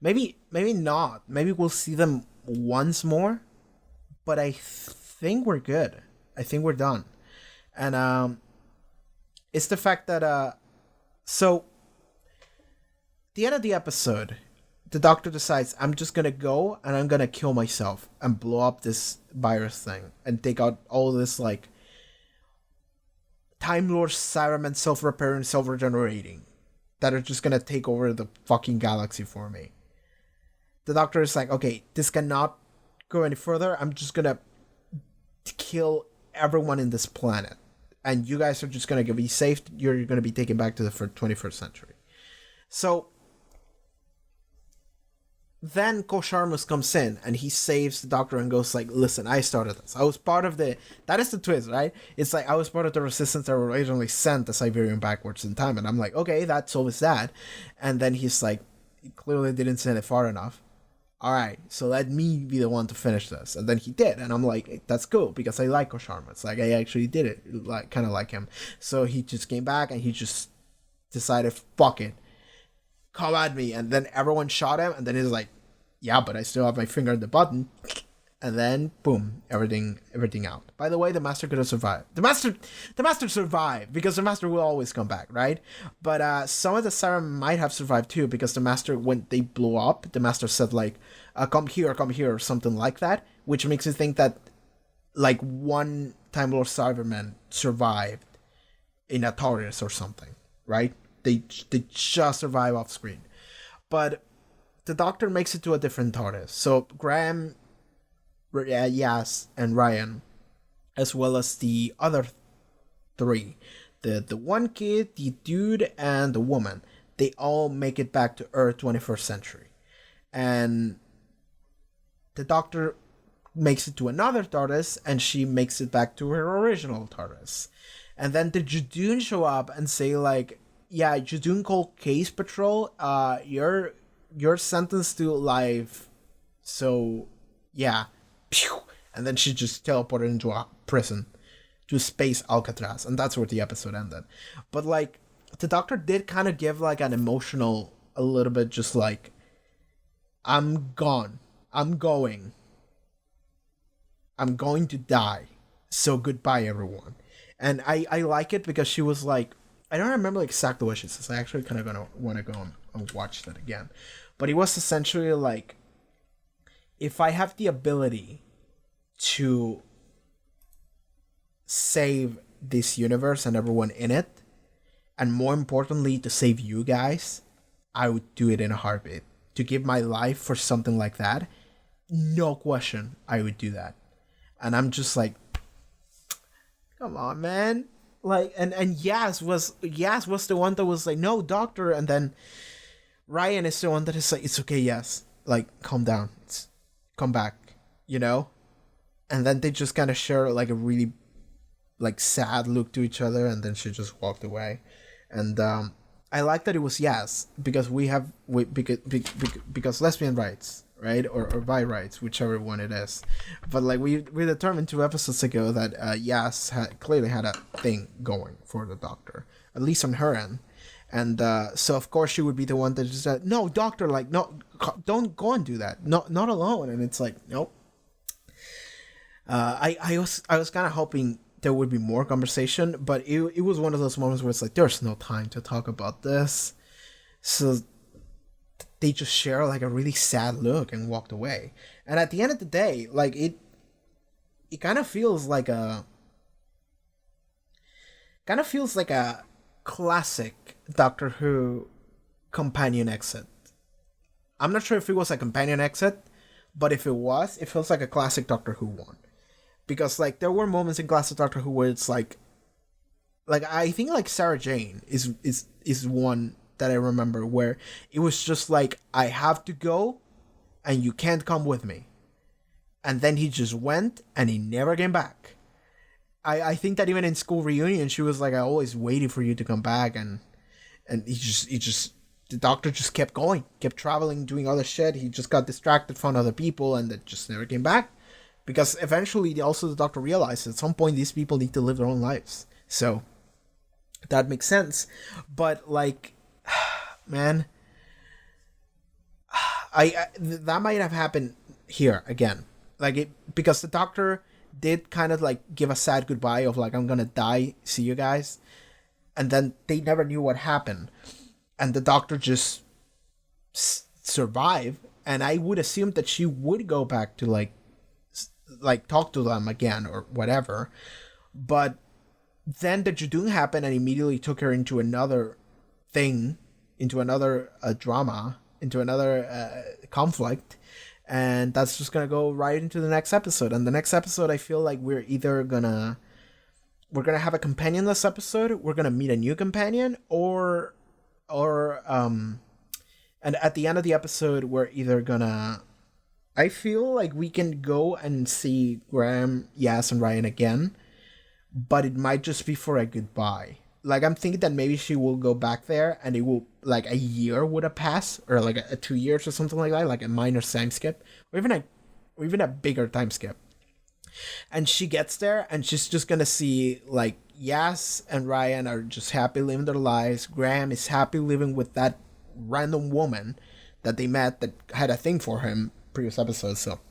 Maybe not. Maybe we'll see them once more. But I think we're good. I think we're done. And it's the fact that so the end of the episode, the doctor decides, I'm just gonna go and I'm gonna kill myself and blow up this virus thing and take out all this like Time Lord Cybermen self-repairing, self-regenerating that are just gonna take over the fucking galaxy for me. The doctor is like, okay, this cannot go any further. I'm just gonna kill everyone in this planet. And you guys are just gonna be safe. You're gonna be taken back to the 21st century. So then Kosharmus comes in and he saves the doctor and goes like, listen, I started this. I was part of the... That is the twist, right? It's like, I was part of the resistance that originally sent the Siberian backwards in time. And I'm like, okay, that's always that. And then he's like, he clearly didn't send it far enough. All right, so let me be the one to finish this. And then he did. And I'm like, that's cool because I like Kosharmus. Like, I actually did it, like, kind of like him. So he just came back and he just decided, fuck it. Come at me. And then everyone shot him. And then he's like, yeah, but I still have my finger on the button. And then, boom, everything out. By the way, the Master could have survived. The Master survived, because the Master will always come back, right? But some of the Siren might have survived too, because the Master, when they blew up, the Master said, like, come here, or something like that, which makes you think that, like, one Time Lord Cyberman survived in a TARDIS or something, right? They just survive off screen. But the Doctor makes it to a different TARDIS. So Graham, Yas, and Ryan, as well as the other three, the one kid, the dude, and the woman, they all make it back to Earth 21st century. And the Doctor makes it to another TARDIS, and she makes it back to her original TARDIS. And then the Judoon show up and say, like, yeah, Judoon called Case Patrol, you're sentenced to life, so yeah. Pew! And then she just teleported into a prison, to space Alcatraz, and that's where the episode ended. But like, the Doctor did kind of give like an emotional, a little bit just like, I'm gone, I'm going to die, so goodbye everyone. And I like it because she was like, I don't remember exactly what she says. I actually kind of gonna want to go and watch that again. But it was essentially like, if I have the ability to save this universe and everyone in it, and more importantly, to save you guys, I would do it in a heartbeat. To give my life for something like that, no question, I would do that. And I'm just like, come on, man. Like, and Yas was the one that was like, no, Doctor, and then Ryan is the one that is like, it's okay, yes. Like, calm down. Come back, you know? And then they just kind of share, like, a really, like, sad look to each other, and then she just walked away. And I like that it was Yas, because because lesbian rights, right? Or bi rights, whichever one it is. But, like, we determined 2 episodes ago that Yas clearly had a thing going for the Doctor, at least on her end. And so, of course, she would be the one that just said, no, Doctor, like, no, don't go and do that. Not alone. And it's like, nope. I was kind of hoping there would be more conversation, but it was one of those moments where it's like, there's no time to talk about this. So they just share, like, a really sad look and walked away. And at the end of the day, like, it kind of feels like a classic Doctor Who companion exit. I'm not sure if it was a companion exit, but if it was, it feels like a classic Doctor Who one. Because, like, there were moments in classic Doctor Who where it's like I think, like, Sarah Jane is one that I remember where it was just like, I have to go and you can't come with me. And then he just went and he never came back. I think that even in school reunion, she was like, I always waited for you to come back, and he just the Doctor just kept going, kept traveling, doing other shit. He just got distracted, found other people, and that just never came back. Because eventually, also the Doctor realized at some point these people need to live their own lives. So that makes sense. But like, man, that might have happened here again. Like, because the Doctor did kind of like give a sad goodbye of like, I'm gonna die, see you guys, and then they never knew what happened, and the Doctor just survive, and I would assume that she would go back to like talk to them again or whatever. But then the Judun happened and immediately took her into another thing, into another drama, into another conflict, and that's just gonna go right into the next episode. And the next episode, I feel like we're gonna have a companionless episode, we're gonna meet a new companion, or and at the end of the episode, we're either gonna, I feel like we can go and see Graham, Yas, and Ryan again, but it might just be for a goodbye. Like, I'm thinking that maybe she will go back there and it will, like, a year would have passed, or like a 2 years or something like that, like a minor time skip, or even a bigger time skip. And she gets there and she's just gonna see, like, Yas and Ryan are just happy living their lives. Graham is happy living with that random woman that they met that had a thing for him previous episodes, so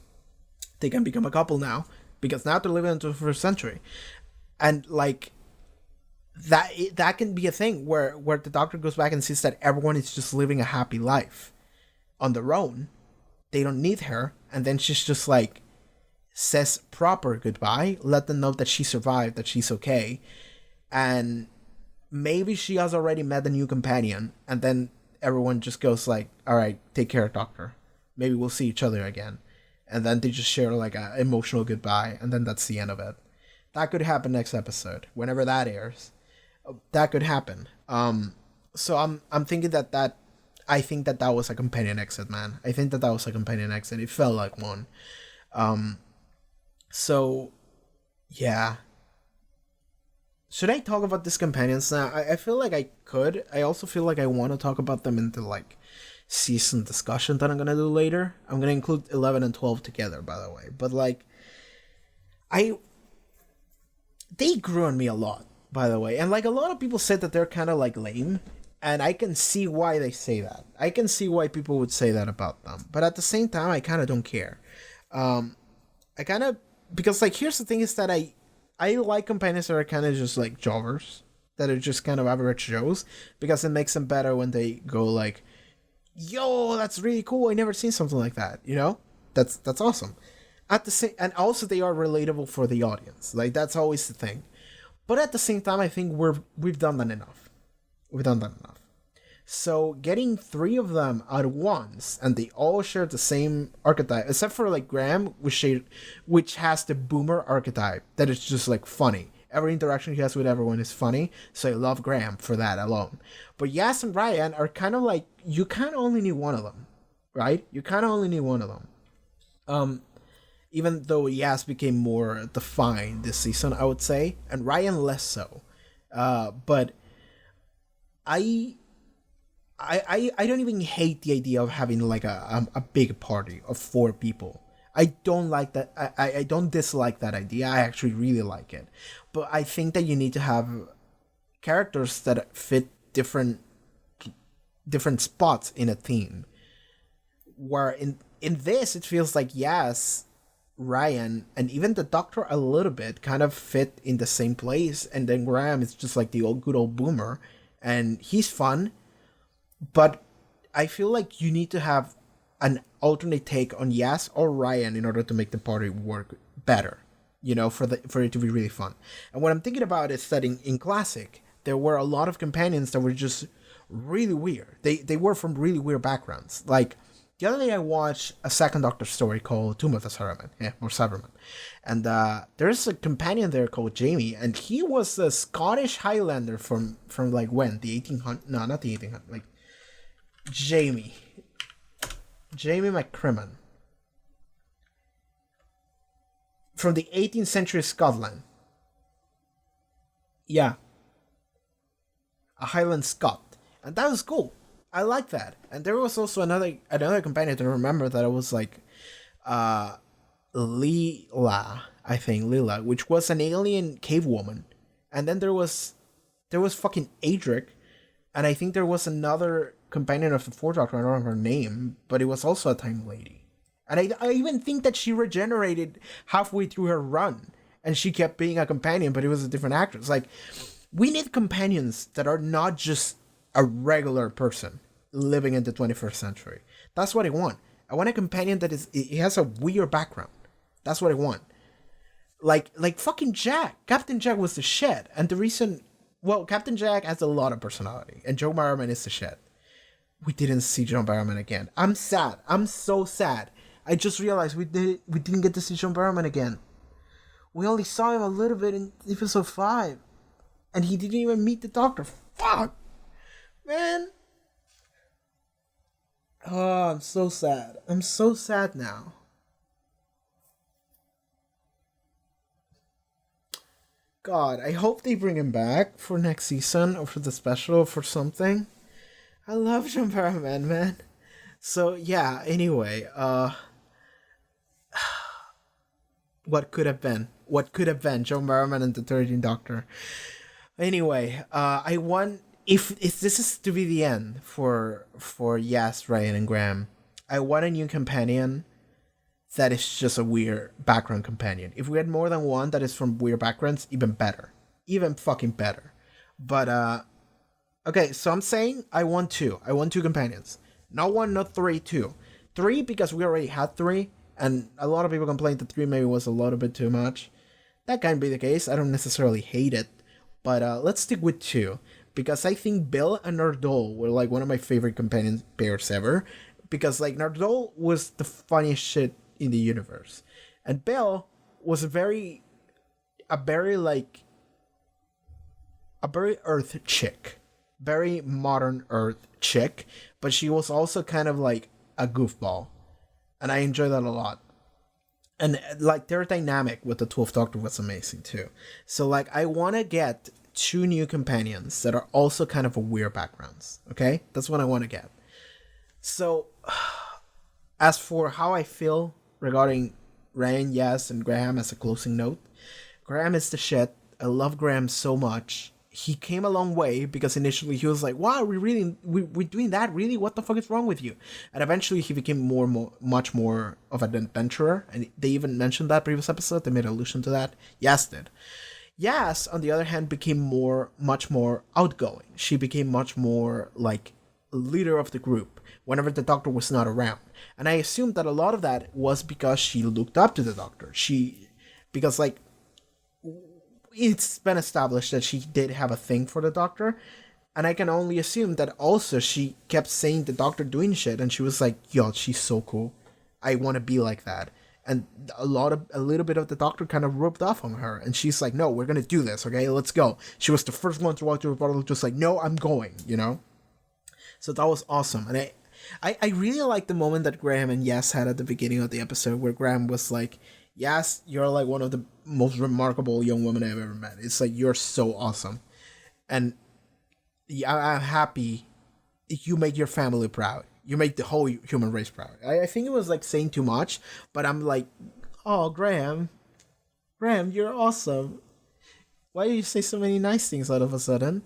they can become a couple now, because now they're living in the 21st century. And like that can be a thing where the Doctor goes back and sees that everyone is just living a happy life on their own. They don't need her, and then she's just like says proper goodbye, let them know that she survived, that she's okay, and maybe she has already met a new companion, and then everyone just goes like, all right, take care, Doctor, maybe we'll see each other again. And then they just share like a emotional goodbye, and then that's the end of it. That could happen next episode, whenever that airs. That could happen. So I'm thinking that I think that was a companion exit, man. I think that was a companion exit. It felt like one. So yeah. Should I talk about these companions now? I feel like I could. I also feel like I want to talk about them in the like season discussion that I'm gonna do later. I'm gonna include 11 and 12 together, by the way. But like, they grew on me a lot, by the way. And like, a lot of people said that they're kind of like lame, and I can see why they say that. I can see why people would say that about them. But at the same time, I kind of don't care. Because like, here's the thing is that I like companions that are kind of just like jobbers, that are just kind of average Joes, because it makes them better when they go like, yo, that's really cool, I never seen something like that, you know? That's awesome. At the same, and also they are relatable for the audience. Like, that's always the thing. But at the same time, I think we've done that enough. We've done that enough. So getting 3 of them at once, and they all share the same archetype, except for like Graham, which has the boomer archetype that is just like funny. Every interaction he has with everyone is funny, so I love Graham for that alone. But Yas and Ryan are kind of like, you kind of only need one of them, right? You kind of only need one of them. Even though Yas became more defined this season, I would say, and Ryan less so. But I don't even hate the idea of having like a big party of 4 people. I don't like that. I don't dislike that idea. I actually really like it. But I think that you need to have characters that fit different spots in a theme. Where in this, it feels like, yes, Ryan and even the Doctor a little bit kind of fit in the same place, and then Graham is just like the good old boomer, and he's fun. But I feel like you need to have an alternate take on Yas or Ryan in order to make the party work better, you know, for it to be really fun. And what I'm thinking about is that in Classic, there were a lot of companions that were just really weird. They were from really weird backgrounds. Like, the other day I watched a second Doctor story called Tomb of the Cyberman. Yeah, or Cyberman. And there's a companion there called Jamie, and he was a Scottish Highlander from like when? The 1800s? No, not the 1800s. Like, Jamie McCrimmon. From the 18th century Scotland. Yeah. A Highland Scot. And that was cool. I like that. And there was also another companion to remember that it was like Leela, I think, Leela, which was an alien cave woman. And then there was fucking Adric, and I think there was another companion of the 4th Doctor, I don't remember her name, but it was also a time lady. And I even think that she regenerated halfway through her run, and she kept being a companion, but it was a different actress. Like, we need companions that are not just a regular person. living in the 21st century. That's what I want. I want a companion that he has a weird background. That's what I want. Like fucking Jack. Captain Jack was the shit. And the reason, well, Captain Jack has a lot of personality, and Joe Barrowman is the shit. We didn't see John Barrowman again. I'm sad. I'm so sad. I just realized we didn't get to see John Barrowman again. We only saw him a little bit in episode 5. And he didn't even meet the Doctor. Fuck! Man! Oh, I'm so sad. I'm so sad now. God, I hope they bring him back for next season, or for the special, or for something. I love John Barrowman, man. So, yeah, anyway, what could have been? What could have been? John Barrowman and the 13th Doctor. Anyway, I want, if this is to be the end for Yas, Ryan, and Graham, I want a new companion that is just a weird background companion. If we had more than one that is from weird backgrounds, even better. Even fucking better. But, okay, so I'm saying I want 2. I want 2 companions. Not 1, not 3, 2. 3 because we already had 3, and a lot of people complained that 3 maybe was a little bit too much. That can be the case. I don't necessarily hate it. But let's stick with 2. Because I think Bill and Nardole were like one of my favorite companion pairs ever. Because like Nardole was the funniest shit in the universe. And Bill was a very Earth chick. Very modern Earth chick. But she was also kind of like a goofball. And I enjoyed that a lot. And like their dynamic with the 12th Doctor was amazing too. So like I want to get 2 new companions that are also kind of a weird backgrounds. Okay? That's what I want to get. So as for how I feel regarding Ryan, Yas, and Graham as a closing note, Graham is the shit. I love Graham so much. He came a long way because initially he was like, wow, we're doing that? Really? What the fuck is wrong with you? And eventually he became much more of an adventurer. And they even mentioned that previous episode. They made allusion to that. Yas did. Yas, on the other hand, became much more outgoing. She became much more like leader of the group whenever the Doctor was not around. And I assumed that a lot of that was because she looked up to the Doctor. Because like, it's been established that she did have a thing for the Doctor, and I can only assume that also she kept saying the Doctor doing shit, and she was like, yo, she's so cool. I want to be like that. And a little bit of the Doctor kind of rubbed off on her, and she's like, no, we're going to do this, okay? Let's go. She was the first one to walk through the portal, just like, no, I'm going, you know? So that was awesome. And I really like the moment that Graham and Yas had at the beginning of the episode, where Graham was like, Yas, you're like one of the most remarkable young women I've ever met. It's like, you're so awesome. And I'm happy you make your family proud. You make the whole human race proud. I think it was like saying too much, but I'm like, oh, Graham, you're awesome. Why do you say so many nice things all of a sudden?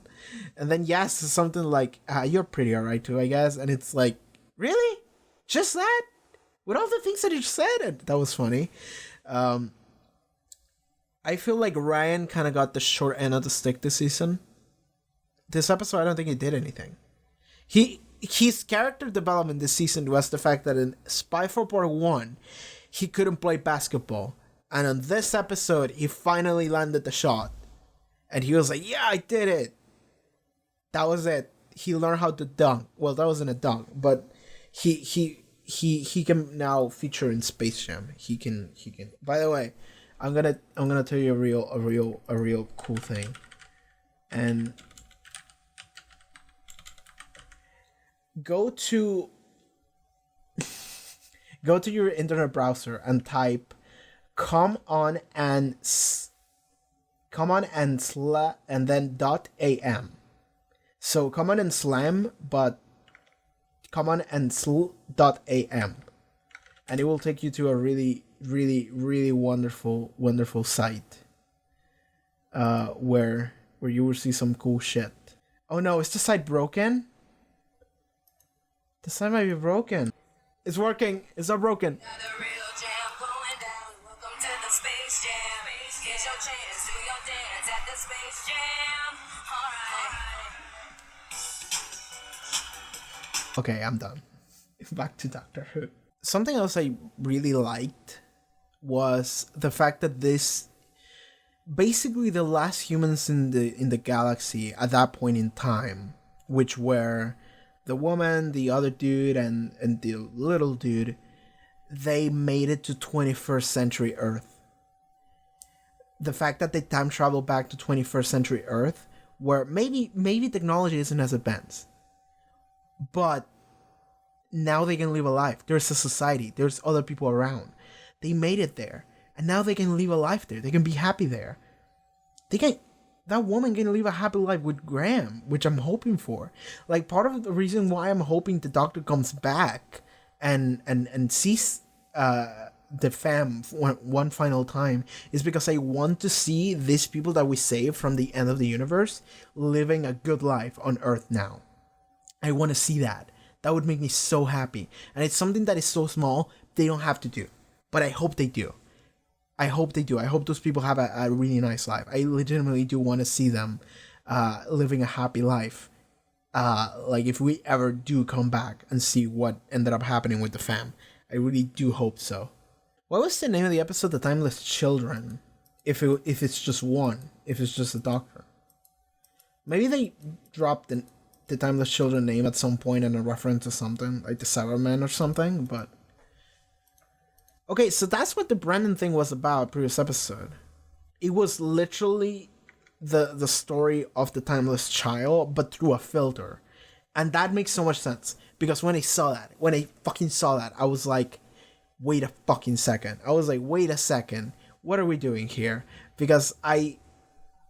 And then Yas is something like, you're pretty alright too, I guess. And it's like, really? Just that? With all the things that you said? And that was funny. I feel like Ryan kind of got the short end of the stick this season. This episode, I don't think he did anything. His character development this season was the fact that in Spyfall Part 1, he couldn't play basketball. And on this episode, he finally landed the shot. And he was like, yeah, I did it. That was it. He learned how to dunk. Well, that wasn't a dunk, but he can now feature in Space Jam. He can. By the way, I'm gonna tell you a real cool thing. And go to your internet browser and type come on and then .am. So come on and slam, but come on and .am, and it will take you to a really wonderful site where you will see some cool shit. Oh no, is the site broken? The site might be broken. It's working. It's not broken. Okay, I'm done. Back to Doctor Who. Something else I really liked was the fact that this basically the last humans in the galaxy at that point in time, which were the woman, the other dude, and the little dude, they made it to 21st century Earth. The fact that they time travel back to 21st century Earth, where maybe technology isn't as advanced, but now they can live a life. There's a society. There's other people around. They made it there, and now they can live a life there. They can be happy there. That woman can live a happy life with Graham, which I'm hoping for. Like, part of the reason why I'm hoping the Doctor comes back and sees the fam one final time is because I want to see these people that we saved from the end of the universe living a good life on Earth now. I want to see that. That would make me so happy. And it's something that is so small, they don't have to do. But I hope they do. I hope they do. I hope those people have a really nice life. I legitimately do want to see them living a happy life. Like, if we ever do come back and see what ended up happening with the fam. I really do hope so. What was the name of the episode? The Timeless Children. If it's just one. If it's just the Doctor. Maybe they dropped the Timeless Children name at some point in a reference to something. Like the Cybermen or something, but... Okay, so that's what the Brandon thing was about, previous episode. It was literally the story of the Timeless Child, but through a filter. And that makes so much sense. Because when I fucking saw that, I was like, wait a fucking second. I was like, wait a second. What are we doing here? Because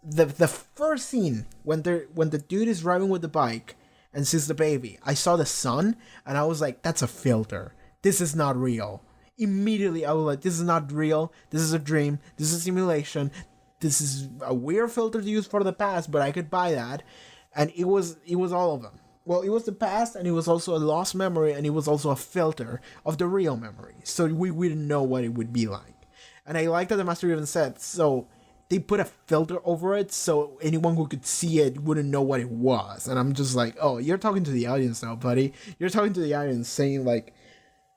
the first scene, when the dude is driving with the bike and sees the baby, I saw the sun, and I was like, that's a filter. This is not real. Immediately I was like, this is not real, this is a dream, this is a simulation, this is a weird filter to use for the past, but I could buy that. And it was all of them. Well, it was the past, and it was also a lost memory, and it was also a filter of the real memory, so we didn't know what it would be like. And I like that the Master even said, so they put a filter over it, so anyone who could see it wouldn't know what it was. And I'm just like, oh, you're talking to the audience now, buddy. You're talking to the audience, saying like,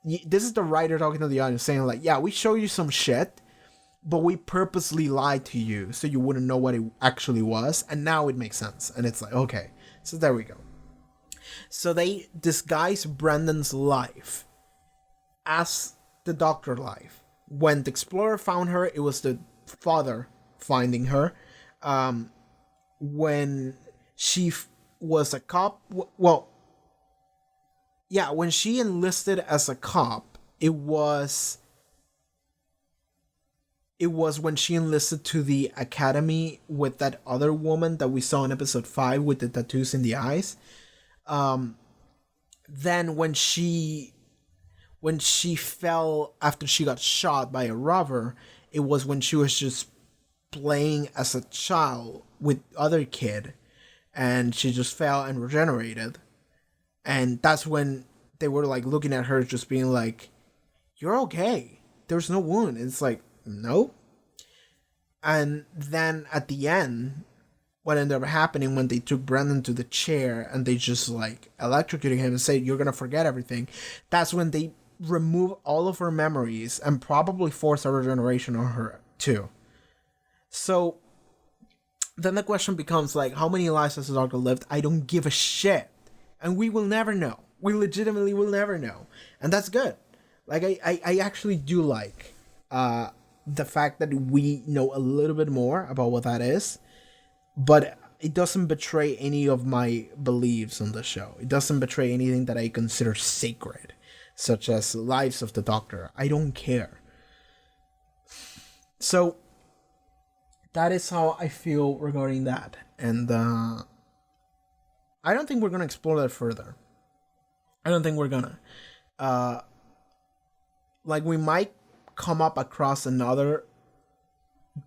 this is the writer talking to the audience, saying like, yeah, we show you some shit, but we purposely lied to you so you wouldn't know what it actually was, and now it makes sense. And it's like, okay, so there we go. So they disguise Brandon's life as the Doctor life. When the Explorer found her, it was the father finding her. When she was a cop, when she enlisted as a cop, it was when she enlisted to the academy with that other woman that we saw in episode 5 with the tattoos in the eyes. Then when she fell after she got shot by a robber, it was when she was just playing as a child with other kid, and she just fell and regenerated. And that's when they were like looking at her, just being like, you're okay, there's no wound. And it's like, nope. And then at the end, what ended up happening when they took Brandon to the chair and they just like electrocuted him and said, you're gonna forget everything, that's when they remove all of her memories and probably force a regeneration on her too. So then the question becomes like, how many lives has the Doctor lived? I don't give a shit. And we will never know. We legitimately will never know. And that's good. Like, I actually do like the fact that we know a little bit more about what that is. But it doesn't betray any of my beliefs on the show. It doesn't betray anything that I consider sacred, such as lives of the Doctor. I don't care. So that is how I feel regarding that. And I don't think we're going to explore that further. I don't think we're going to. Like, we might come up across another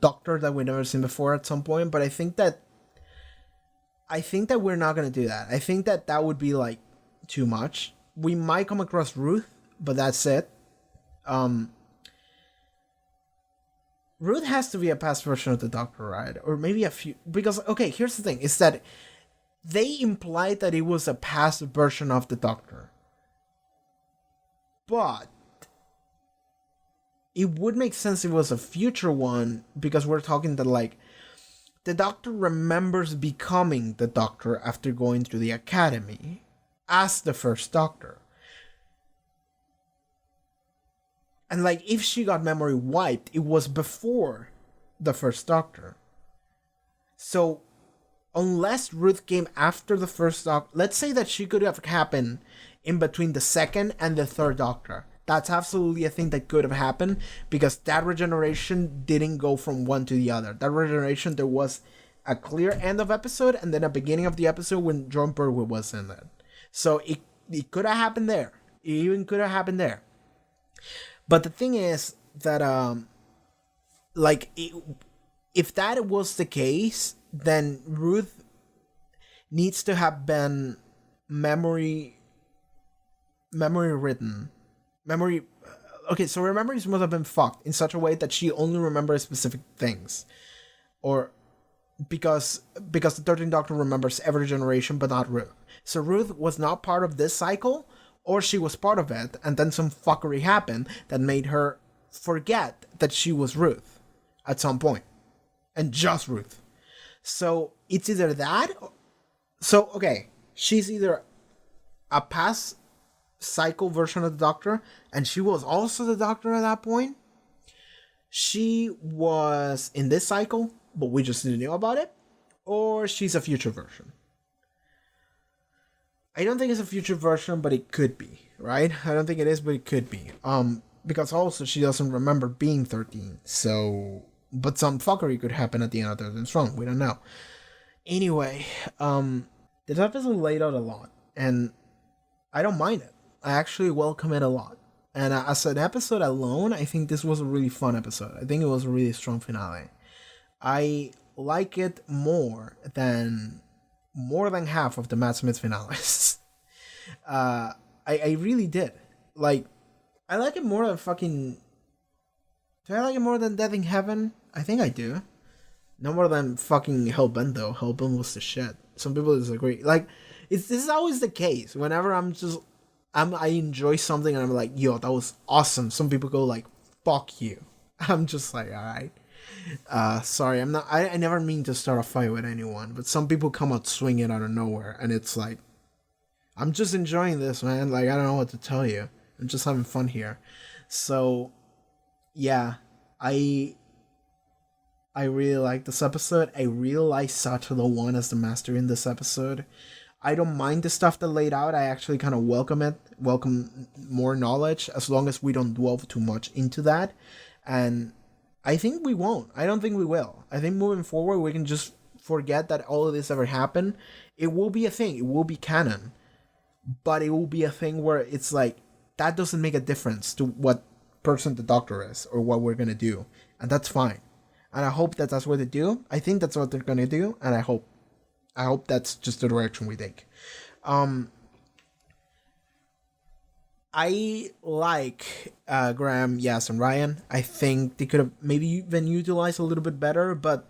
Doctor that we've never seen before at some point, but I think that we're not going to do that. I think that would be, like, too much. We might come across Ruth, but that's it. Ruth has to be a past version of the Doctor, right? Or maybe a few... Because, okay, here's the thing. Is that they implied that it was a past version of the Doctor. but it would make sense if it was a future one, because we're talking that, like, the Doctor remembers becoming the Doctor after going through the academy as the first Doctor. And, like, if she got memory wiped, it was before the first Doctor. So, unless Ruth came after the first Doctor, let's say that she could have happened in between the second and the third Doctor. That's absolutely a thing that could have happened, because that regeneration didn't go from one to the other. That regeneration, there was a clear end of episode and then a beginning of the episode when John Pertwee was in it. So it could have happened there. It even could have happened there. But the thing is that, if that was the case, then Ruth needs to have been memory ridden. Okay, so her memories must have been fucked in such a way that she only remembers specific things. Or because the 13th Doctor remembers every generation but not Ruth. So Ruth was not part of this cycle, or she was part of it, and then some fuckery happened that made her forget that she was Ruth at some point. And just Ruth. So it's either that, so okay, she's either a past cycle version of the Doctor, and she was also the Doctor at that point. She was in this cycle, but we just didn't know about it. Or she's a future version. I don't think it's a future version, but it could be, right? I don't think it is, but it could be. Because also she doesn't remember being 13, so, but some fuckery could happen at the end of 13's Run. We don't know. Anyway, this episode laid out a lot, and I don't mind it. I actually welcome it a lot. And as an episode alone, I think this was a really fun episode. I think it was a really strong finale. I like it more than half of the Matt Smith finales. I really did. Like, I like it more than fucking... Do I like it more than Death in Heaven? I think I do. No more than fucking Hellbent, though. Hellbent was the shit. Some people disagree. Like, this is always the case. Whenever I enjoy something and I'm like, yo, that was awesome. Some people go like, fuck you. I'm just like, alright. Sorry, I never mean to start a fight with anyone, but some people come out swinging out of nowhere, and it's like, I'm just enjoying this, man. Like, I don't know what to tell you. I'm just having fun here. So, yeah, I really like this episode. I really like Sato the One as the Master in this episode. I don't mind the stuff that laid out. I actually kind of welcome more knowledge, as long as we don't delve too much into that. And I think we won't. I don't think we will. I think moving forward, we can just forget that all of this ever happened. It will be a thing. It will be canon. But it will be a thing where it's like, that doesn't make a difference to what person the Doctor is or what we're going to do. And that's fine. And I hope that that's what they do. I think that's what they're going to do. And I hope that's just the direction we take. I like Graham, Yas, and Ryan. I think they could have maybe been utilized a little bit better, but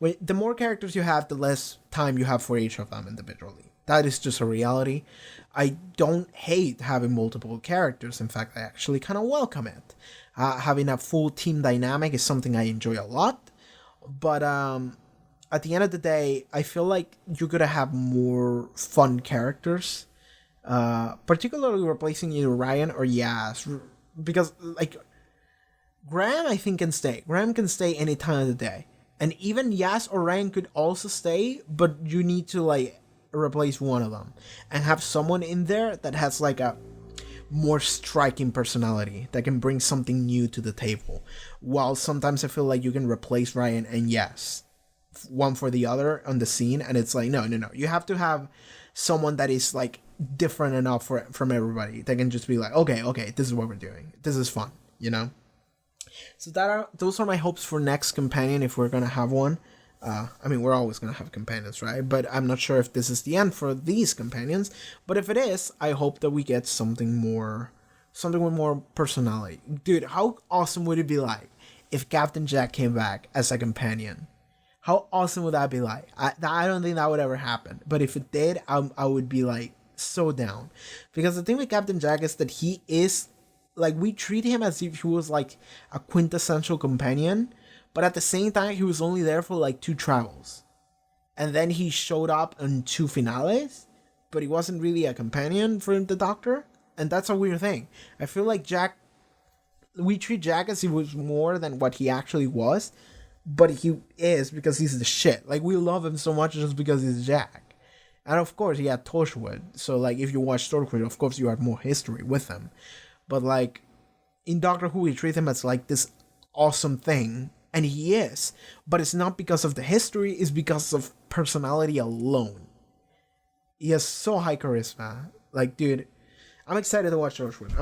the more characters you have, the less time you have for each of them individually. That is just a reality. I don't hate having multiple characters. In fact, I actually kind of welcome it. Having a full team dynamic is something I enjoy a lot. But at the end of the day, I feel like you're gonna have more fun characters. Particularly replacing either Ryan or Yas. Because, like, Graham, I think, can stay. Graham can stay any time of the day. And even Yas or Ryan could also stay, but you need to, like, replace one of them. And have someone in there that has, like, a more striking personality that can bring something new to the table. While sometimes I feel like you can replace Ryan and Yas, one for the other on the scene, and it's like, no. You have to have someone that is, like, different enough from everybody. They can just be like, okay, this is what we're doing. This is fun, you know? So those are my hopes for next companion, if we're gonna have one. I mean, we're always gonna have companions, right? But I'm not sure if this is the end for these companions. But if it is, I hope that we get something with more personality. Dude, how awesome would it be like if Captain Jack came back as a companion? How awesome would that be like? I don't think that would ever happen. But if it did, I would be like so down. Because the thing with Captain Jack is that he is like we treat him as if he was like a quintessential companion, but at the same time he was only there for like 2 travels. And then he showed up in 2 finales, but he wasn't really a companion for the Doctor, and that's a weird thing. I feel like we treat Jack as he was more than what he actually was, but he is because he's the shit. Like, we love him so much just because he's Jack. And of course, he had Torchwood, so like if you watch Torchwood, of course you have more history with him. But like in Doctor Who, we treat him as like this awesome thing, and he is. But it's not because of the history; it's because of personality alone. He has so high charisma. Like, dude, I'm excited to watch Torchwood,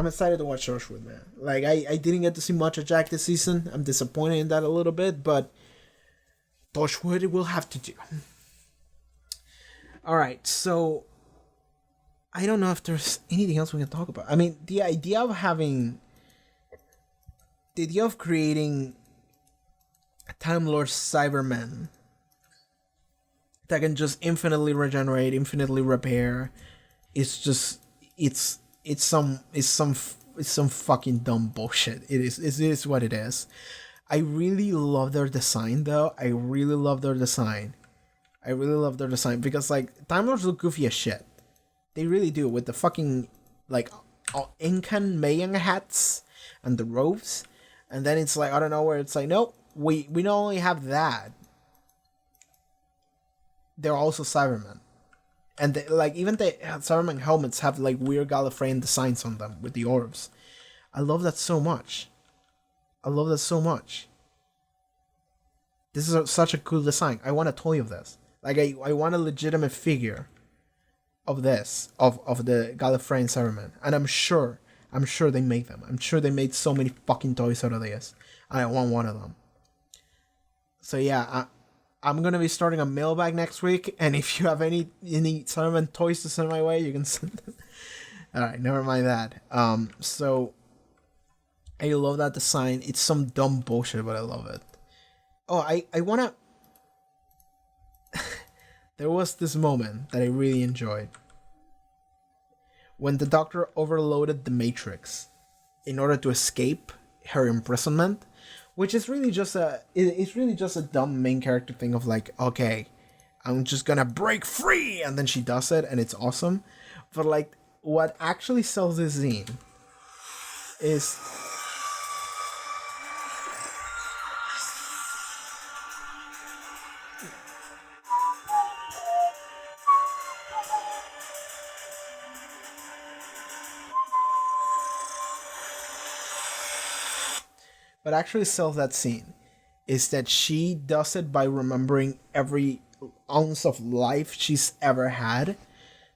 man. Like, I didn't get to see much of Jack this season. I'm disappointed in that a little bit, but Torchwood will have to do. All right, so I don't know if there's anything else we can talk about. I mean, the idea of creating Time Lord Cybermen that can just infinitely regenerate, infinitely repair, it's some fucking dumb bullshit. It is what it is. I really love their design though. I really love their design because like Time Lords look goofy as shit. They really do, with the fucking like Incan Mayan hats and the robes, and then it's like, I don't know, where it's like, nope, we not only have that, they're also Cybermen. And they, like, even the Cybermen helmets have like weird Gallifreyan designs on them with the orbs. I love that so much. This is such a cool design. I want a toy of this. Like, I want a legitimate figure of this, of the Gallifreyan Cybermen. And I'm sure they make them. I'm sure they made so many fucking toys out of this. And I want one of them. So yeah, I'm gonna be starting a mailbag next week, and if you have any Cybermen toys to send my way, you can send them. Alright, never mind that. So I love that design. It's some dumb bullshit, but I love it. Oh, I wanna there was this moment that I really enjoyed. When the Doctor overloaded the Matrix in order to escape her imprisonment, which is really just a dumb main character thing of like, okay, I'm just gonna break free, and then she does it and it's awesome. But like, what actually sells this scene is what actually sells that scene is that she does it by remembering every ounce of life she's ever had,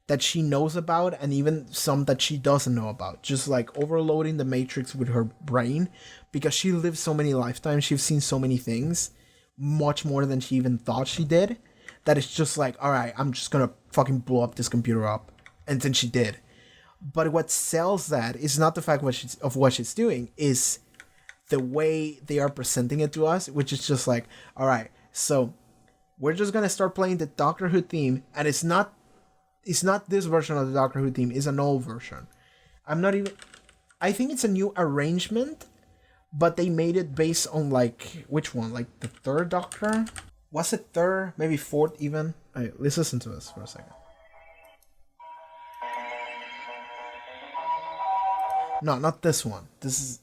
that she knows about, and even some that she doesn't know about. Just like overloading the Matrix with her brain, because she lived so many lifetimes, she's seen so many things, much more than she even thought she did, that it's just like, alright, I'm just gonna fucking blow up this computer up. And then she did. But what sells that is not the fact of what she's doing, is the way they are presenting it to us, which is just like, all right, so we're just gonna start playing the Doctor Who theme, and it's not this version of the Doctor Who theme, it's an old version. I think it's a new arrangement, but they made it based on like, which one? Like the 3rd Doctor? Was it 3rd? Maybe 4th even? All right, let's listen to this for a second. No, not this one. This is...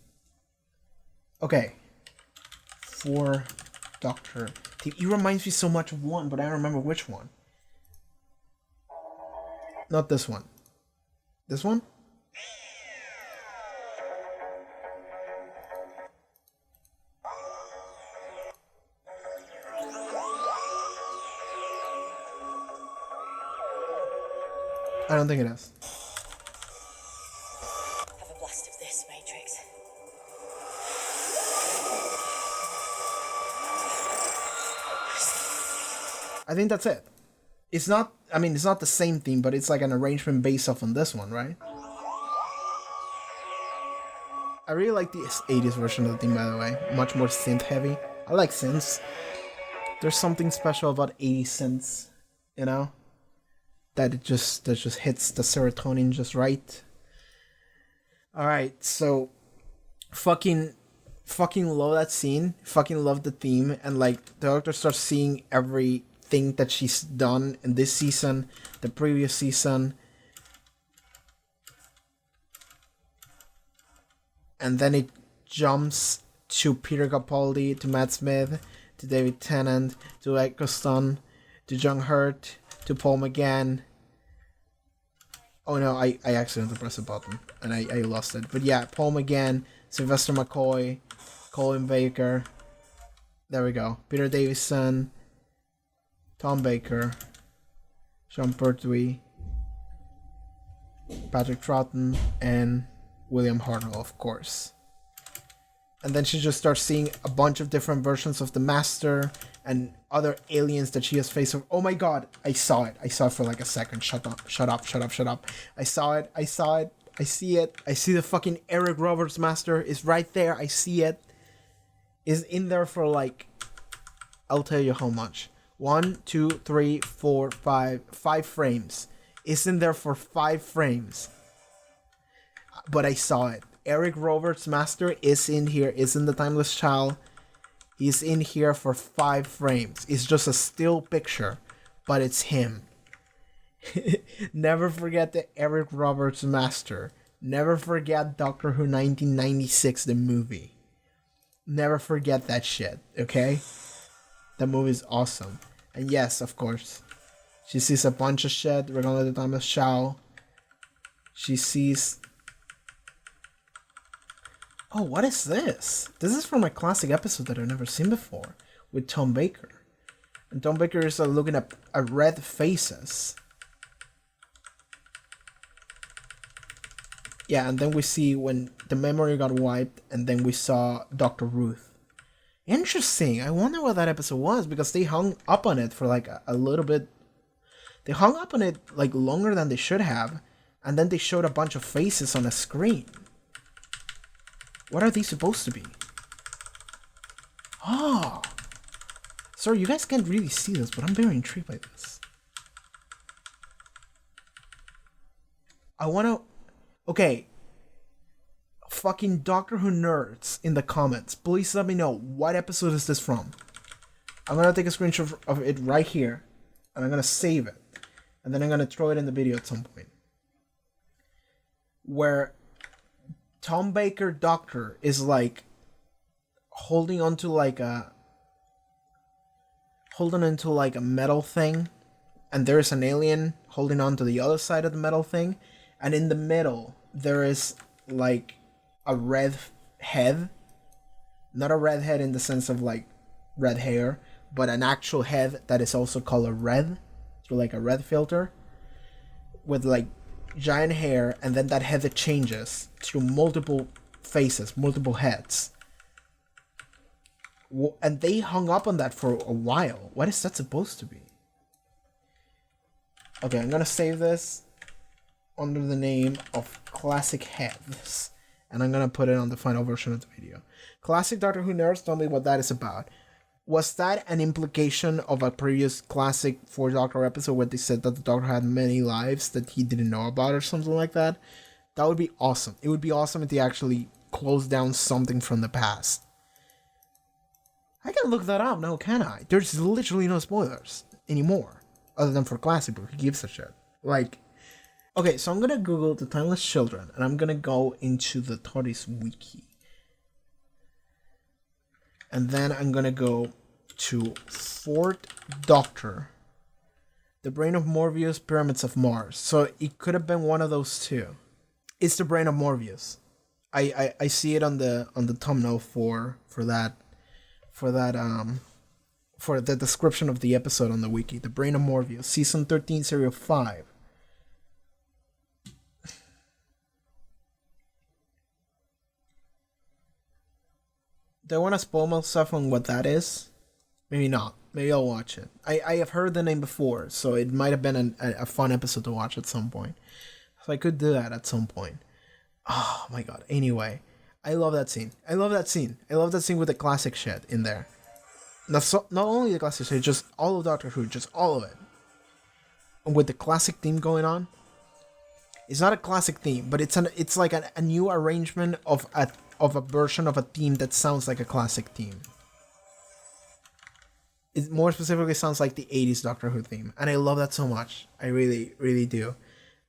Okay. 4 Doctor. It reminds me so much of one, but I don't remember which one. Not this one. This one? I don't think it is. Have a blast of this, Matrix. I think that's it. It's not, I mean, it's not the same theme, but it's like an arrangement based off on this one, right? I really like the 80s version of the theme, by the way. Much more synth heavy. I like synths. There's something special about 80s synths, you know? That just hits the serotonin just right. Alright, so fucking love that scene. Fucking love the theme, and like the Doctor starts seeing everything that she's done in this season, the previous season, and then it jumps to Peter Capaldi, to Matt Smith, to David Tennant, to Eccleston, to John Hurt, to Paul McGann. Oh no, I accidentally pressed a button and I lost it. But yeah, Paul McGann, Sylvester McCoy, Colin Baker. There we go. Peter Davison, Tom Baker, Sean Pertwee, Patrick Troughton, and William Hartnell, of course. And then she just starts seeing a bunch of different versions of the Master and other aliens that she has faced. Oh my god, I saw it. I saw it for like a second. Shut up. I saw it. I see it. I see the fucking Eric Roberts Master is right there. I see it. Is in there for like, I'll tell you how much. 1, 2, 3, 4, 5 frames. It's in there for 5 frames. But I saw it. Eric Roberts Master is in here, is in the Timeless Child. He's in here for 5 frames. It's just a still picture, but it's him. Never forget the Eric Roberts Master. Never forget Doctor Who 1996, the movie. Never forget that shit, okay? That movie is awesome. And yes, of course, she sees a bunch of shit regarding the Timeless Child. She sees... Oh, what is this? This is from a classic episode that I've never seen before with Tom Baker. And Tom Baker is looking at red faces. Yeah, and then we see when the memory got wiped, and then we saw Dr. Ruth. Interesting. I wonder what that episode was, because they hung up on it for like a little bit. They hung up on it like longer than they should have, and then they showed a bunch of faces on a screen. What are these supposed to be? Oh. Sorry, you guys can't really see this, but I'm very intrigued by this. I wanna... Okay. Fucking Doctor Who nerds in the comments, please let me know what episode is this from. I'm gonna take a screenshot of it right here, and I'm gonna save it. And then I'm gonna throw it in the video at some point. Where... Tom Baker Doctor is like holding onto like a metal thing, and there is an alien holding on to the other side of the metal thing, and in the middle there is like a red head, not a red head in the sense of like red hair, but an actual head that is also colored red through like a red filter with like giant hair, and then that head changes to multiple faces, multiple heads. And they hung up on that for a while. What is that supposed to be? Okay, I'm gonna save this under the name of Classic Heads, and I'm gonna put it on the final version of the video. Classic Doctor Who nerds, tell me what that is about. Was that an implication of a previous classic 4 Doctor episode where they said that the Doctor had many lives that he didn't know about or something like that? That would be awesome. It would be awesome if they actually closed down something from the past. I can look that up now, can I? There's literally no spoilers anymore. Other than for classic, but who gives a shit? Like, okay, so I'm gonna Google the Timeless Children, and I'm gonna go into the TARDIS wiki. And then I'm gonna go to 4th Doctor, the Brain of Morbius, Pyramids of Mars. So it could have been one of those two. It's the Brain of Morbius. I see it on the thumbnail for the description of the episode on the wiki. The Brain of Morbius, season 13, series 5. Do I want to spoil myself on what that is? Maybe not. Maybe I'll watch it. I have heard the name before, so it might have been a fun episode to watch at some point. So I could do that at some point. Oh my god. Anyway, I love that scene. I love that scene with the classic shit in there. Not only the classic shit, just all of Doctor Who, just all of it. And with the classic theme going on. It's not a classic theme, but it's like a new arrangement of of a version of a theme that sounds like a classic theme. It more specifically sounds like the 80s Doctor Who theme. And I love that so much. I really, really do.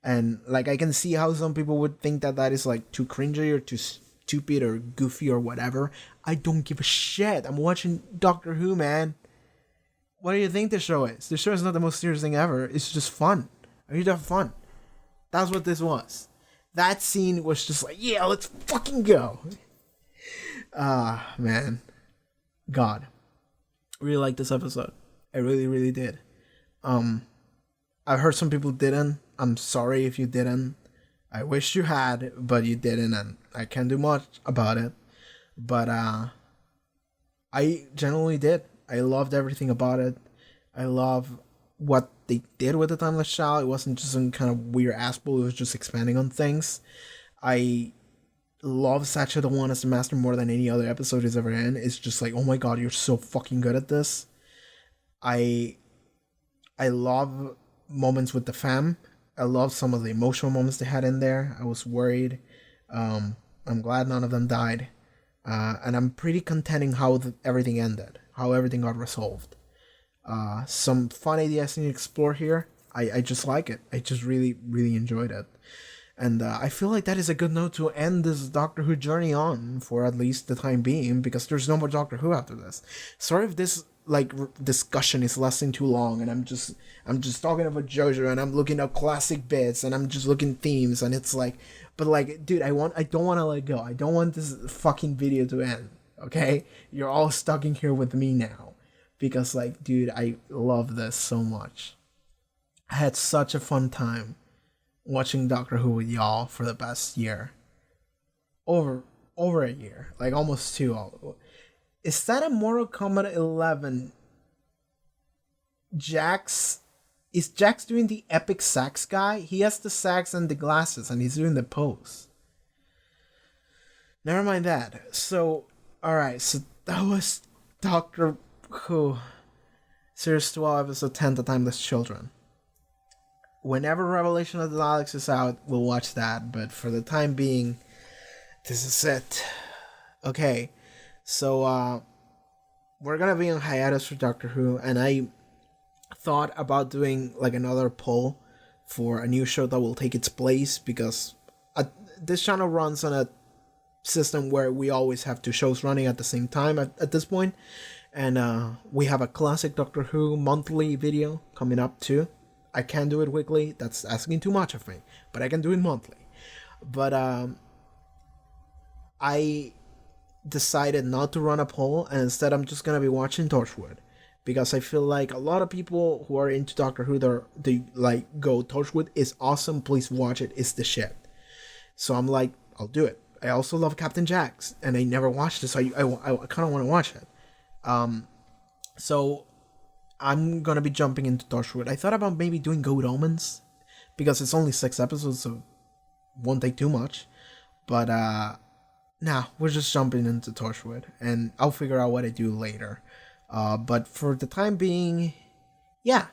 And like I can see how some people would think that that is like too cringy or too stupid or goofy or whatever. I don't give a shit. I'm watching Doctor Who, man. What do you think the show is? The show is not the most serious thing ever. It's just fun. I need to have fun. That's what this was. That scene was just like, yeah, let's fucking go. Man. God. Really liked this episode. I really, really did. I've heard some people didn't. I'm sorry if you didn't. I wish you had, but you didn't, and I can't do much about it. But I genuinely did. I loved everything about it. I love what they did with the Timeless Child. It wasn't just some kind of weird ass bull. It was just expanding on things. I love Sacha the One as the Master more than any other episode he's ever in. It's just like, oh my god, you're so fucking good at this. I love moments with the fam. I love some of the emotional moments they had in there. I was worried. I'm glad none of them died. And I'm pretty contenting how everything ended. How everything got resolved. Some fun ideas to explore here. I just like it. I just really, really enjoyed it. And I feel like that is a good note to end this Doctor Who journey on for at least the time being, because there's no more Doctor Who after this. Sorry if this discussion is lasting too long, and I'm just talking about JoJo, and I'm looking at classic bits, and I'm just looking themes, and it's like, but like, dude, I don't want to let go. I don't want this fucking video to end. Okay, you're all stuck in here with me now, because like, dude, I love this so much. I had such a fun time watching Doctor Who with y'all for the past year. Over a year, like almost 2. Is that a Mortal Kombat 11? Is Jax doing the epic sax guy? He has the sax and the glasses, and he's doing the pose. Never mind that. So, alright, so that was Doctor Who, Series 12, Episode 10, The Timeless Children. Whenever Revelation of the Daleks is out, we'll watch that, but for the time being, this is it. Okay. So, we're gonna be on hiatus for Doctor Who, and I thought about doing like another poll for a new show that will take its place, because this channel runs on a system where we always have 2 shows running at the same time at this point, and we have a classic Doctor Who monthly video coming up too. I can't do it weekly, that's asking too much of me, but I can do it monthly. But I decided not to run a poll, and instead I'm just gonna be watching Torchwood, because I feel like a lot of people who are into Doctor Who, they like go, Torchwood is awesome, please watch it, it's the shit. So I'm like, I'll do it. I also love Captain Jax, and I never watched it, so I kind of want to watch it. So I'm gonna be jumping into Torchwood. I thought about maybe doing Good Omens, because it's only 6 episodes, so won't take too much. But nah, we're just jumping into Torchwood, and I'll figure out what I do later. But for the time being, yeah.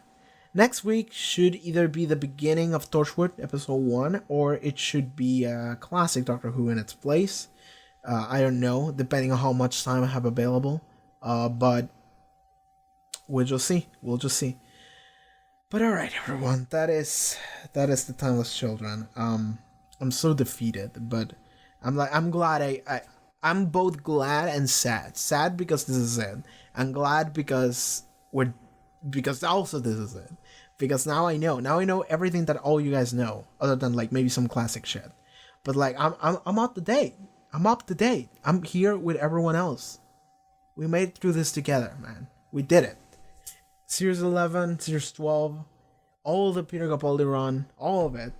Next week should either be the beginning of Torchwood, episode 1, or it should be a classic Doctor Who in its place. I don't know, depending on how much time I have available. But we'll just see. But alright, everyone, that is the Timeless Children. I'm so defeated, but I'm glad I'm both glad and sad. Sad because this is it. I'm glad because also this is it. Because now I know everything that all you guys know, other than like maybe some classic shit. But like I'm up to date. I'm here with everyone else. We made it through this together, man. We did it. Series 11, Series 12, all of the Peter Capaldi run, all of it.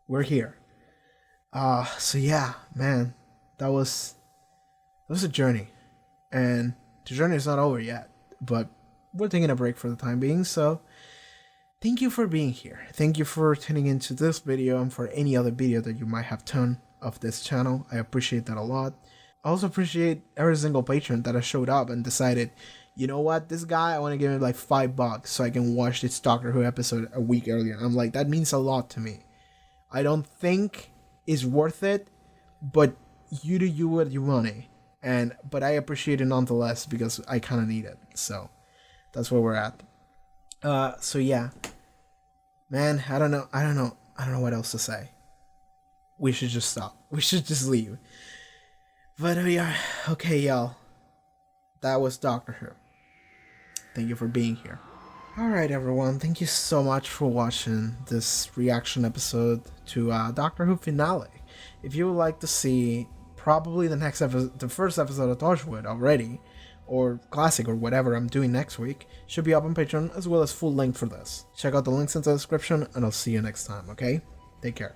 We're here. So yeah, man, that was a journey, and the journey is not over yet, but we're taking a break for the time being. So thank you for being here. Thank you for tuning into this video and for any other video that you might have turned of this channel. I appreciate that a lot. I also appreciate every single patron that has showed up and decided, you know what, this guy, I want to give him like $5 so I can watch this Doctor Who episode a week earlier. I'm like, that means a lot to me. I don't think it's worth it, but you do you with your money, but I appreciate it nonetheless because I kind of need it. So that's where we're at. So yeah, man, I don't know what else to say. We should just stop. We should just leave. But we are okay, y'all. That was Doctor Who. Thank you for being here. Alright, everyone. Thank you so much for watching this reaction episode to Doctor Who finale. If you would like to see probably the next episode, the first episode of Torchwood already, or Classic, or whatever I'm doing next week, should be up on Patreon, as well as full length for this. Check out the links in the description, and I'll see you next time, okay? Take care.